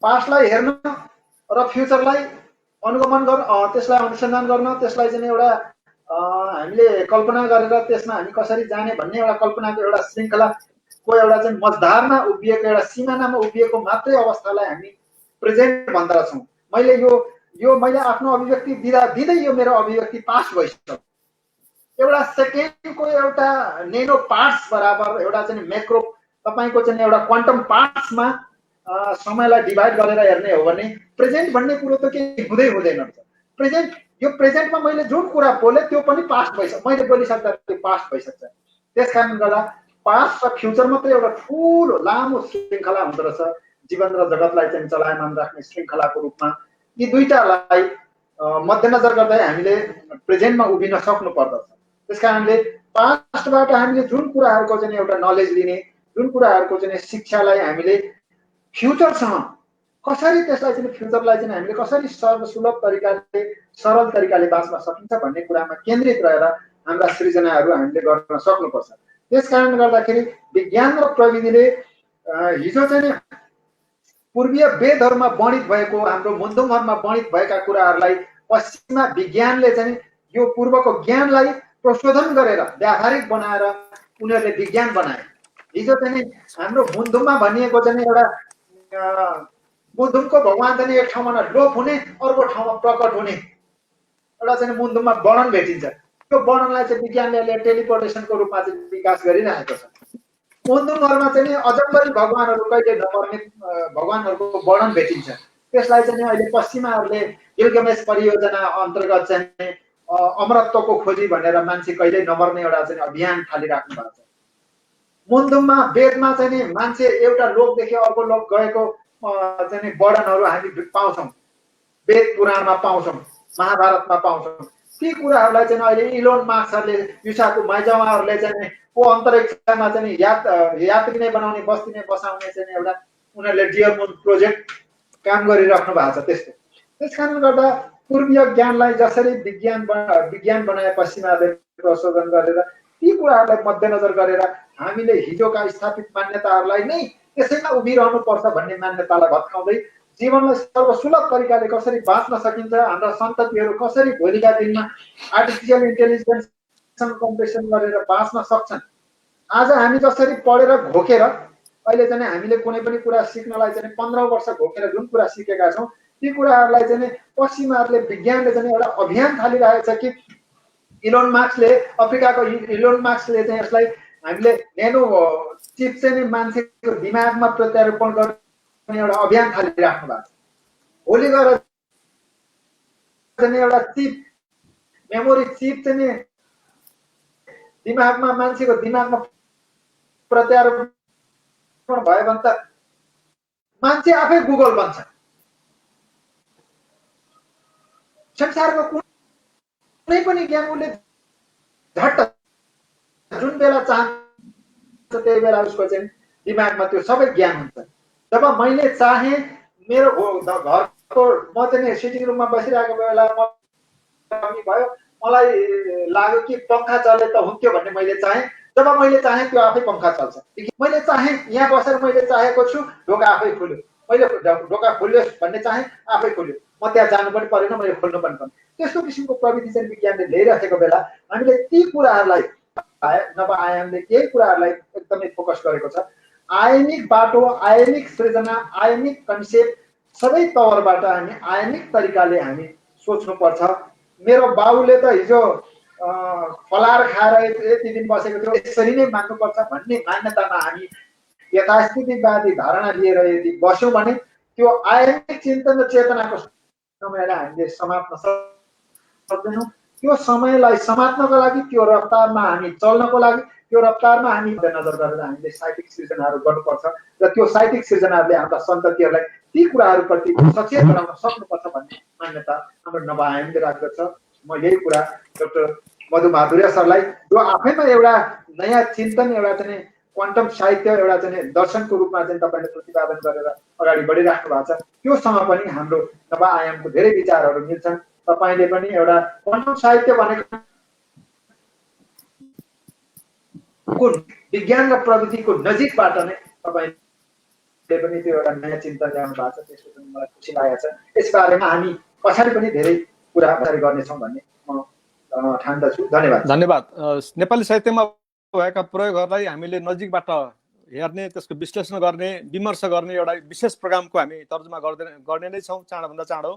पास्टलाई हेर्न र फ्युचरलाई अनुगमन गर्न, त्यसलाई अनुसन्धान गर्न, त्यसलाई चाहिँ एउटा हामीले कल्पना गरेर त्यसमा हामी कसरी जाने भन्ने एउटा कल्पनाको एउटा श्रृङ्खलाको एउटा चाहिँ मझधारमा उभिएको एउटा सिमानामा उभिएको मात्रै अवस्थालाई हामी प्रेजेन्ट भन्दछौँ। मैले आफ्नो अभिव्यक्ति दिँदै यो मेरो अभिव्यक्ति पास्ट भइसक्यो। एउटा सेकेन्डको एउटा नेनो पार्ट्स बराबर एउटा चाहिँ मैक्रो तपाईको चाहिँ एउटा क्वान्टम पार्ट्समा समयलाई डिभाइड गरेर हेर्ने हो भने प्रेजेन्ट भन्ने कुरो त केही हुँदै हुँदैन। यो प्रेजेन्टमा मैले जुन कुरा बोले त्यो पनि पास्ट भइसक्छ, मैले बोलिसक्दा त्यो पास्ट भइसक्छ। त्यसकारण गर्दा पास्ट र फ्युचर मात्रै एउटा ठुलो लामो श्रृङ्खला हुँदो रहेछ, जीवन र जगतलाई चाहिँ चलायमान राख्ने श्रृङ्खलाको रूपमा। यी दुईटालाई मध्यनजर गर्दै हामीले प्रेजेन्टमा उभिन सक्नु पर्दछ। त्यसकारणले पास्टबाट हामीले जुन कुराहरूको चाहिँ एउटा नलेज लिने, जुन कुराहरूको चाहिँ शिक्षालाई हामीले फ्युचरसँग कसरी त्यसलाई चाहिँ फ्युचरलाई चाहिँ हामीले कसरी सर्वसुलभ तरिकाले सरल तरिकाले बाँच्न सकिन्छ भन्ने कुरामा केन्द्रित रहेर हाम्रा सृजनाहरू हामीले गर्न सक्नुपर्छ। त्यसकारण गर्दाखेरि विज्ञान र प्रविधिले हिजो चाहिँ पूर्वीय वेदहरूमा वर्णित भएको हाम्रो मुन्दुमहरूमा वर्णित भएका कुराहरूलाई पश्चिममा विज्ञानले चाहिँ यो पूर्वको ज्ञानलाई प्रशोधन गरेर व्यावहारिक बनाएर उनीहरूले विज्ञान बनाए। हिजो चाहिँ हाम्रो मुन्दुममा भनिएको चाहिँ एउटा मुन्दुमको भगवान चाहिँ एक ठाउँमा लोप हुने, अर्को ठाउँमा प्रकट हुने एउटा चाहिँ मुन्दुममा वर्णन भेटिन्छ। त्यो वर्णनलाई चाहिँ विज्ञानले टेलिपोर्टेसनको रूपमा चाहिँ विकास गरिरहेको छ। मुन्दुमहरूमा चाहिँ अजम्बरी भगवानहरू कहिले नपर्ने भगवानहरूको वर्णन भेटिन्छ। त्यसलाई चाहिँ अहिले पश्चिमाहरूले गिलगमेश परियोजना अन्तर्गत चाहिँ अमरत्वको खोजी भनेर मान्छे कहिल्यै नमर्ने एउटा चाहिँ अभियान थालिराख्नु भएको छ। मुन्दुममा वेदमा चाहिँ मान्छे एउटा लोकदेखि अर्को लोक गएको चाहिँ वर्णनहरू हामी पाउँछौँ, वेद पुराणमा पाउँछौँ, महाभारतमा पाउँछौँ। ती कुराहरूलाई चाहिँ अहिले इलोन मास्कहरूले युसाको माइजामाहरूले चाहिँ को अन्तरिक्षमा चाहिँ यात्री नै बनाउने, बस्ती नै बसाउने चाहिँ एउटा उनीहरूले डियर मुन प्रोजेक्ट काम गरिराख्नु भएको छ। त्यस्तो त्यसकारण गर्दा पूर्वीय ज्ञानलाई जसरी विज्ञान बनाए पश्चिमाले प्रशोधन गरेर ती कुराहरूलाई मध्यनजर गरेर हामीले हिजोका स्थापित मान्यताहरूलाई नै त्यसैमा उभिरहनु पर्छ भन्ने मान्यतालाई भत्काउँदै जीवनलाई सर्वसुलभ तरिकाले कसरी बाँच्न सकिन्छ, हाम्रा सन्ततिहरू कसरी भोलिका दिनमा आर्टिफिसियल इन्टेलिजेन्ससँग कम्पिटिसन गरेर बाँच्न सक्छन्। आज हामी जसरी पढेर घोकेर अहिले चाहिँ हामीले कुनै पनि कुरा सिक्नलाई चाहिँ 15 वर्ष घोकेर जुन कुरा सिकेका छौँ ती कुराहरूलाई चाहिँ पश्चिमाहरूले विज्ञानले चाहिँ एउटा अभियान थालिरहेको छ कि इलोन मास्कले अफ्रिकाको इलोन मास्कले चाहिँ यसलाई हामीले नेनो चिप चाहिँ मान्छेको दिमागमा प्रत्यारोपण गर्ने एउटा अभियान थालिराख्नु भएको छ। भोलि गएर चाहिँ एउटा चिप मेमोरी चिप चाहिँ दिमागमा मान्छेको दिमागमा प्रत्यारोपण भयो भने त मान्छे आफै गुगल बन्छ। संसारको कुनै पनि ज्ञान उसले झट्ट जुन बेला चाहन्छ त्यही बेला उसको चाहिँ दिमागमा त्यो सबै ज्ञान हुन्छ। जब मैले चाहे मेरो घरको म चाहिँ सिटिङ रुममा बसिरहेको बेला भयो मलाई लाग्यो कि पंखा चले त हुन्थ्यो भन्ने मैले चाहे, जब मैले चाहे त्यो आफै पंखा चल्छ। मैले चाहे यहाँ बसेर मैले चाहेको छु ढोका आफै खुल्यो, मैले ढोका खोलियोस् भन्ने चाहे आफै खुल्यो, म त्यहाँ जानु पनि परेन, मैले खोल्नु पनि परेन। त्यस्तो किसिमको प्रविधि चाहिँ विज्ञानले ल्याइराखेको बेला हामीले ती कुराहरूलाई नवआयामले यही कुराहरूलाई एकदमै फोकस गरेको छ। आयनिक बाटो, आयनिक सृजना, आयनिक कन्सेप्ट सबै तवरबाट हामी आयनिक तरिकाले हामी सोच्नुपर्छ। मेरो बाबुले त हिजो फलार खाएर यति दिन बसेको थियो, यसरी नै मान्नुपर्छ भन्ने मान्यतामा हामी यथास्थितिवादी धारणा लिएर यदि बस्यौँ भने त्यो आयनिक चिन्तन र चेतनाको समयलाई हामीले समात्न सक्दैनौँ। त्यो समयलाई समात्नको लागि, त्यो रफ्तारमा हामी चल्नको लागि, त्यो रफ्तारमा हामी नजर गरेर हामीले साहित्यिक सृजनाहरू गर्नुपर्छ र त्यो साहित्यिक सृजनाहरूले हाम्रा सन्ततिहरूलाई ती कुराहरूप्रति सचेत गराउन सक्नुपर्छ भन्ने मान्यता हाम्रो नवआयामले राख्दछ। म यही कुरा डाक्टर मधु माधुर्य सरलाई जो आफैमा एउटा नयाँ चिन्तन, एउटा चाहिँ क्वान्टम साहित्य, एउटा चाहिँ दर्शनको रूपमा चाहिँ तपाईँले प्रतिपादन गरेर अगाडि बढिराख्नु भएको छ, त्योसँग पनि हाम्रो नवआयामको धेरै विचारहरू मिल्छन्। तपाईँले पनि एउटा क्वान्टम साहित्य भनेको विज्ञान र प्रविधिको नजिकबाट नै तपाईँले पनि त्यो एउटा नयाँ चिन्तन ल्याउनु भएको छ, त्यसको पनि मलाई खुसी लागेको छ। यसबारेमा हामी पछाडि पनि धेरै कुरा गर्नेछौँ भन्ने म ठान्दछु। धन्यवाद। धन्यवाद। नेपाली साहित्यमा भएका प्रयोगहरूलाई हामीले नजिकबाट हेर्ने, त्यसको विश्लेषण गर्ने, विमर्श गर्ने एउटा विशेष प्रोग्रामको हामी तर्जुमा गर्ने नै छौँ चाँडोभन्दा चाँडो।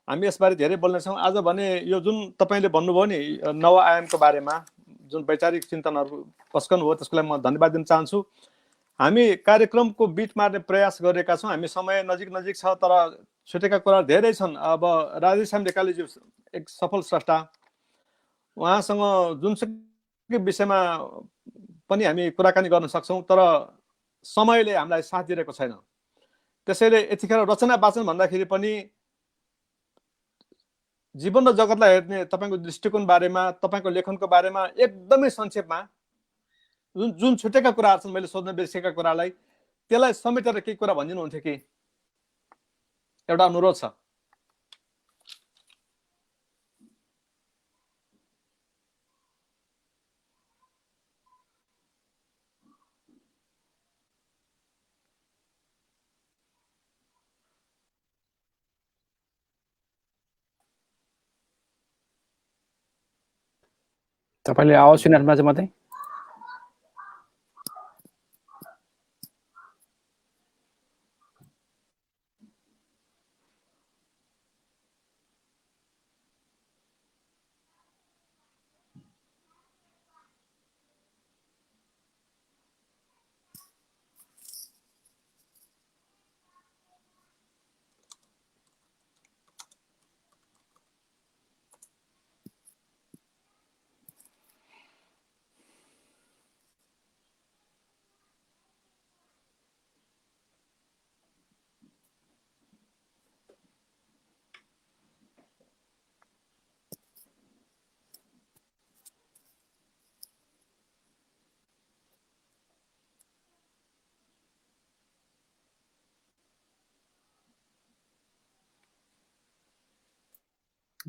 हामी यसबारे धेरै बोल्नेछौँ। आज भने यो जुन तपाईँले भन्नुभयो नि नवआयामको बारेमा, जुन वैचारिक चिन्तनहरू पस्कनु हो, त्यसको लागि म धन्यवाद दिन चाहन्छु। हामी कार्यक्रमको बिट मार्ने प्रयास गरेका छौँ। हामी समय नजिक छ, तर छुटेका कुरा धेरै छन्। अब राधेश्याम ढकालज्यू एक सफल स्रष्टा, उहाँसँग जुनसुकै विषयमा पनि हामी कुराकानी गर्न सक्छौँ, तर समयले हामीलाई साथ दिएको छैन। त्यसैले यतिखेर रचना वाचन भन्दाखेरि पनि जीवन र जगतलाई हेर्ने तपाईँको दृष्टिकोण बारेमा, तपाईँको लेखनको बारेमा एकदमै संक्षेपमा जुन छुटेका कुराहरू छन्, मैले सोध्न बिर्सेका कुरालाई, त्यसलाई समेटेर केही कुरा भनिदिनुहुन्थ्यो कि? एउटा अनुरोध छ। तपाईँले आवाज सुनिराख्नु भएको छ मात्रै?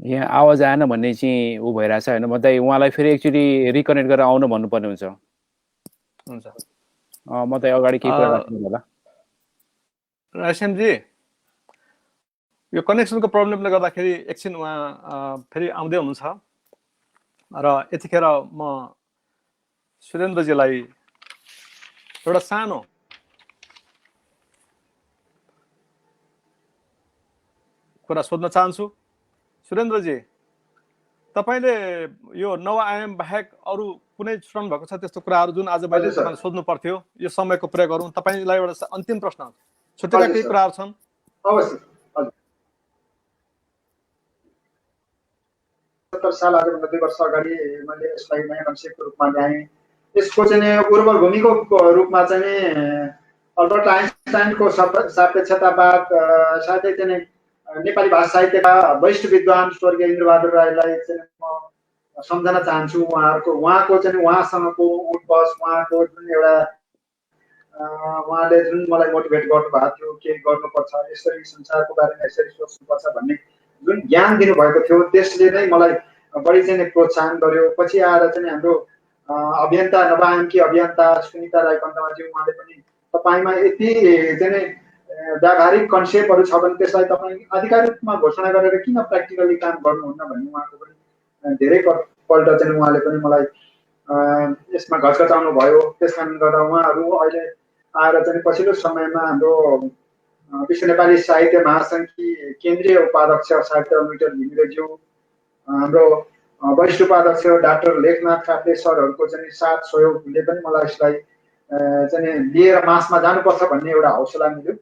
यहाँ आवाज आएन भन्ने चाहिँ ऊ भइरहेछ होइन, म त उहाँलाई फेरि एकचोटि रिकनेक्ट गरेर आउनु भन्नुपर्ने हुन्छ। हुन्छ, म त अगाडि केही कुरा राख्नु होला। राधेश्यामजी, यो कनेक्सनको प्रब्लमले गर्दाखेरि एकछिन उहाँ फेरि आउँदै हुनुहुन्छ र यतिखेर म सुरेन्द्रजीलाई एउटा सानो कुरा सोध्न चाहन्छु। सुरेन्द्रजी, तपाईँले यो नवआयाम बाहेक अरू कुनै छुट्याउनु भएको छ त्यस्तो कुराहरू जुन आज मैले तपाईँलाई सोध्नु पर्थ्यो? यो समयको प्रयोग गरौँ। तपाईँलाई एउटा अन्तिम प्रश्न, छुटेका केही कुराहरू छन्? अवश्य। 70 साल आजभन्दा 2 वर्ष अगाडि मैले यसलाई नयाँ कन्सेप्टको रूपमा ल्याएँ। यसको चाहिँ उर्वर भूमिको रूपमा चाहिँ अल्बर्ट आइन्स्टाइनको सापेक्षतावाद, साथै चाहिँ नेपाली भाषा साहित्यका वरिष्ठ विद्वान स्वर्गीय इन्द्रबहादुर राईलाई चाहिँ म सम्झन चाहन्छु। उहाँको चाहिँ उहाँसँगको उठबस, उहाँको जुन एउटा उहाँले जुन मलाई मोटिभेट गर्नुभएको थियो, के गर्नुपर्छ, यसरी संसारको बारेमा यसरी सोच्नुपर्छ भन्ने जुन ज्ञान दिनुभएको थियो, त्यसले नै मलाई बढी चाहिँ प्रोत्साहन गर्यो। पछि आएर चाहिँ हाम्रो अभियन्ता, नवआयामकी अभियन्ता सुनिता राई कन्दमाज्यू, उहाँले पनि तपाईँमा यति चाहिँ व्यावहारिक कन्सेप्टहरू छ भने त्यसलाई तपाईँ आधिकारिक रूपमा घोषणा गरेर किन प्र्याक्टिकली काम गर्नुहुन्न भन्ने उहाँको पनि धेरै पल्ट चाहिँ उहाँले पनि मलाई यसमा घचघचाउनु भयो। त्यस कारणले गर्दा उहाँहरू अहिले आएर चाहिँ पछिल्लो समयमा हाम्रो विश्व नेपाली साहित्य महासङ्घकी केन्द्रीय उपाध्यक्ष साहित्य मिटर घिमिरेज्यू, हाम्रो वरिष्ठ उपाध्यक्ष डाक्टर लेखनाथ काफ्ले सरहरूको चाहिँ साथ सहयोगले पनि मलाई यसलाई चाहिँ लिएर मासमा जानुपर्छ भन्ने एउटा हौसला मिल्यो।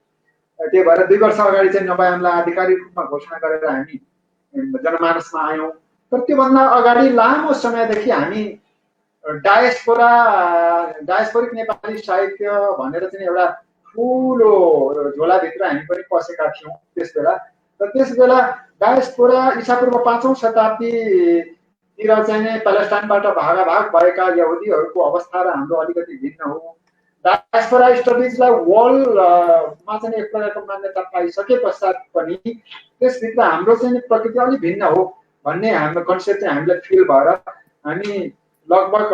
त्यही भएर 2 वर्ष अगाडि चाहिँ नवआयामलाई आधिकारिक रूपमा घोषणा गरेर हामी जनमानसमा आयौँ। तर त्योभन्दा अगाडि लामो समयदेखि हामी डायस्पोरिक नेपाली साहित्य भनेर चाहिँ एउटा ठुलो झोलाभित्र हामी पनि पसेका थियौँ त्यस बेला। र त्यस बेला डायस्पोरा ईसापूर्व 5औं शताब्दीतिर चाहिँ नै प्यालेस्टाइनबाट भागाभाग भएका यहुदीहरूको अवस्था र हाम्रो अलिकति भिन्न हो। डायस्पोरा स्टडिजलाई वर्ल्डमा चाहिँ एक प्रकारको मान्यता पाइसके पश्चात पनि त्यसभित्र हाम्रो चाहिँ प्रकृति अलिक भिन्न हो भन्ने हाम्रो कन्सेप्ट चाहिँ हामीलाई फिल भएर हामी लगभग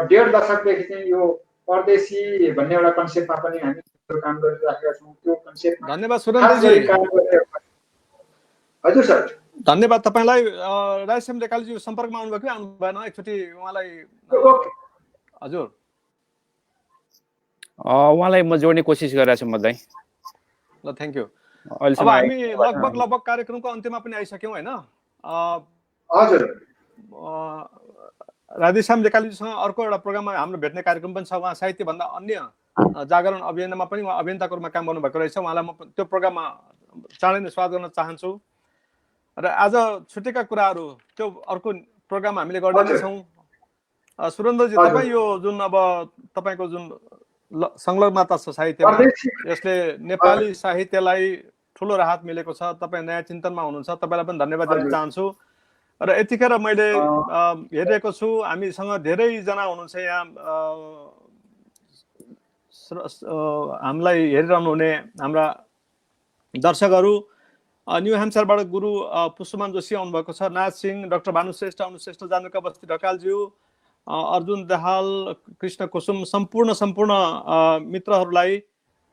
1.5 दशकदेखि चाहिँ यो परदेशी भन्ने एउटा कन्सेप्टमा पनि हामी काम गरिराखेका छौँ। त्यो कन्सेप्ट धन्यवाद सुरेन्द्रजी। हजुर सर धन्यवाद तपाईँलाई। राजेश्याम लेकालीज्यू सम्पर्कमा आउनुभयो कि आउनु भएन? एकचोटि उहाँलाई हजुर उहाँलाई म जोड्ने कोसिस गरिरहेको छु मध्य। ल थ्याङ्क यू। अब हामी लगभग कार्यक्रमको अन्त्यमा पनि आइसक्यौँ होइन? हजुर राधेश्याम लेकालीजीसँग अर्को एउटा प्रोग्राममा हाम्रो भेट्ने कार्यक्रम पनि छ। उहाँ साहित्यभन्दा अन्य जागरण अभियानमा पनि उहाँ अभियन्ताको रूपमा काम गर्नुभएको रहेछ। उहाँलाई म त्यो प्रोग्राममा चाँडै नै स्वागत गर्न चाहन्छु। र आज छुटेका कुराहरू त्यो अर्को प्रोग्राम हामीले गर्दै नै छौँ। सुरेन्द्रजी, तपाईँ यो जुन अब तपाईँको जुन संलग्नता छ साहित्यमा, यसले नेपाली साहित्यलाई ठुलो राहत मिलेको छ। तपाईँ नयाँ चिन्तनमा हुनुहुन्छ, तपाईँलाई पनि धन्यवाद दिन चाहन्छु। र यतिखेर मैले हेरेको छु हामीसँग धेरैजना हुनुहुन्छ यहाँ हामीलाई हेरिरहनु हुने हाम्रा दर्शकहरू। न्यू ह्याम्पसायरबाट गुरु पुष्पमान जोशी आउनुभएको छ, नाथ सिंह, डाक्टर भानु श्रेष्ठ, अनु श्रेष्ठ, जानुका बस्ती ढकालज्यू, अर्जुन दाहाल, कृष्ण कुसुम, सम्पूर्ण मित्रहरूलाई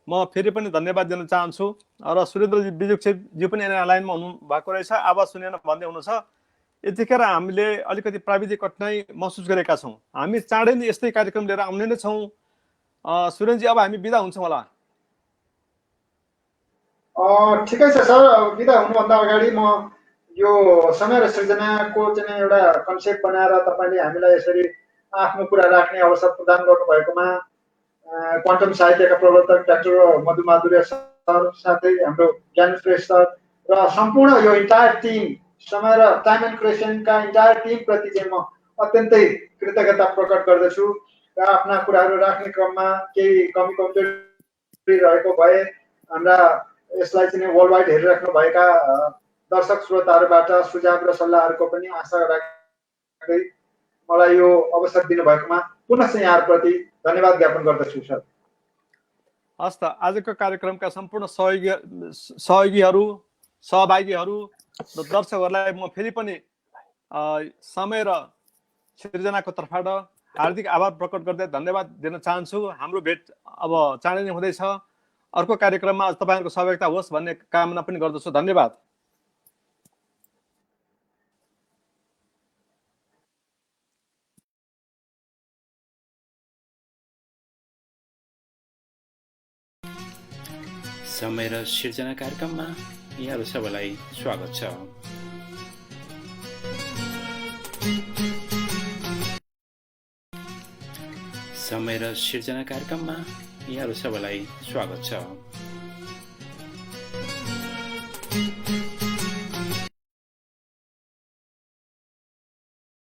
म फेरि पनि धन्यवाद दिन चाहन्छु। र सुरेन्द्रजी बिजुक्सेज्यू पनि यहाँ लाइनमा हुनु भएको रहेछ, आवाज सुनेन भन्दै हुनुहुन्छ। यतिखेर हामीले अलिकति प्राविधिक कठिनाइ महसुस गरेका छौँ। हामी चाँडै नै यस्तै कार्यक्रम लिएर आउने नै छौँ। सुरेन्द्रजी, अब हामी बिदा हुन्छौँ होला? ठिकै छ सर। बिदा हुनुभन्दा अगाडि म यो समय र सृजनाको चाहिँ एउटा कन्सेप्ट बनाएर तपाईँले हामीलाई यसरी आफ्नो कुरा राख्ने अवसर प्रदान गर्नुभएकोमा क्वान्टम साहित्यका प्रवर्तक डाक्टर मधु माधुर्य सर, साथै हाम्रो ज्ञान श्रेष्ठ सर र सम्पूर्ण यो इन्टायर टिम, समय र टाइम एन्ड क्रिएसनका इन्टायर टिमप्रति चाहिँ म अत्यन्तै कृतज्ञता प्रकट गर्दछु। र आफ्ना कुराहरू राख्ने क्रममा केही कमी कमजोरी रहेको भए हाम्रा यसलाई चाहिँ वर्ल्ड वाइड हेरिराख्नुभएका दर्शक श्रोताहरूबाट सुझाव र सल्लाहहरूको पनि आशा राख्दै मलाई यो अवसर दिनुभएकोमा पुनः चाहिँ यहाँहरूप्रति धन्यवाद ज्ञापन गर्दछु सर। हस् त, आजको कार्यक्रमका सम्पूर्ण सहयोगीहरू, सहभागीहरू र दर्शकहरूलाई म फेरि पनि समय र सृजनाको तर्फबाट हार्दिक आभार प्रकट गर्दै धन्यवाद दिन चाहन्छु। हाम्रो भेट अब चाँडै नै हुँदैछ। अर्को कार्यक्रममा तपाईँहरूको सहभागिता होस् भन्ने कामना पनि गर्दछु। धन्यवाद। समय र सिर्जना कार्यक्रममा यहाँहरू सबैलाई स्वागत छ। समय र सिर्जना कार्यक्रममा यहाँहरू सबैलाई स्वागत छ।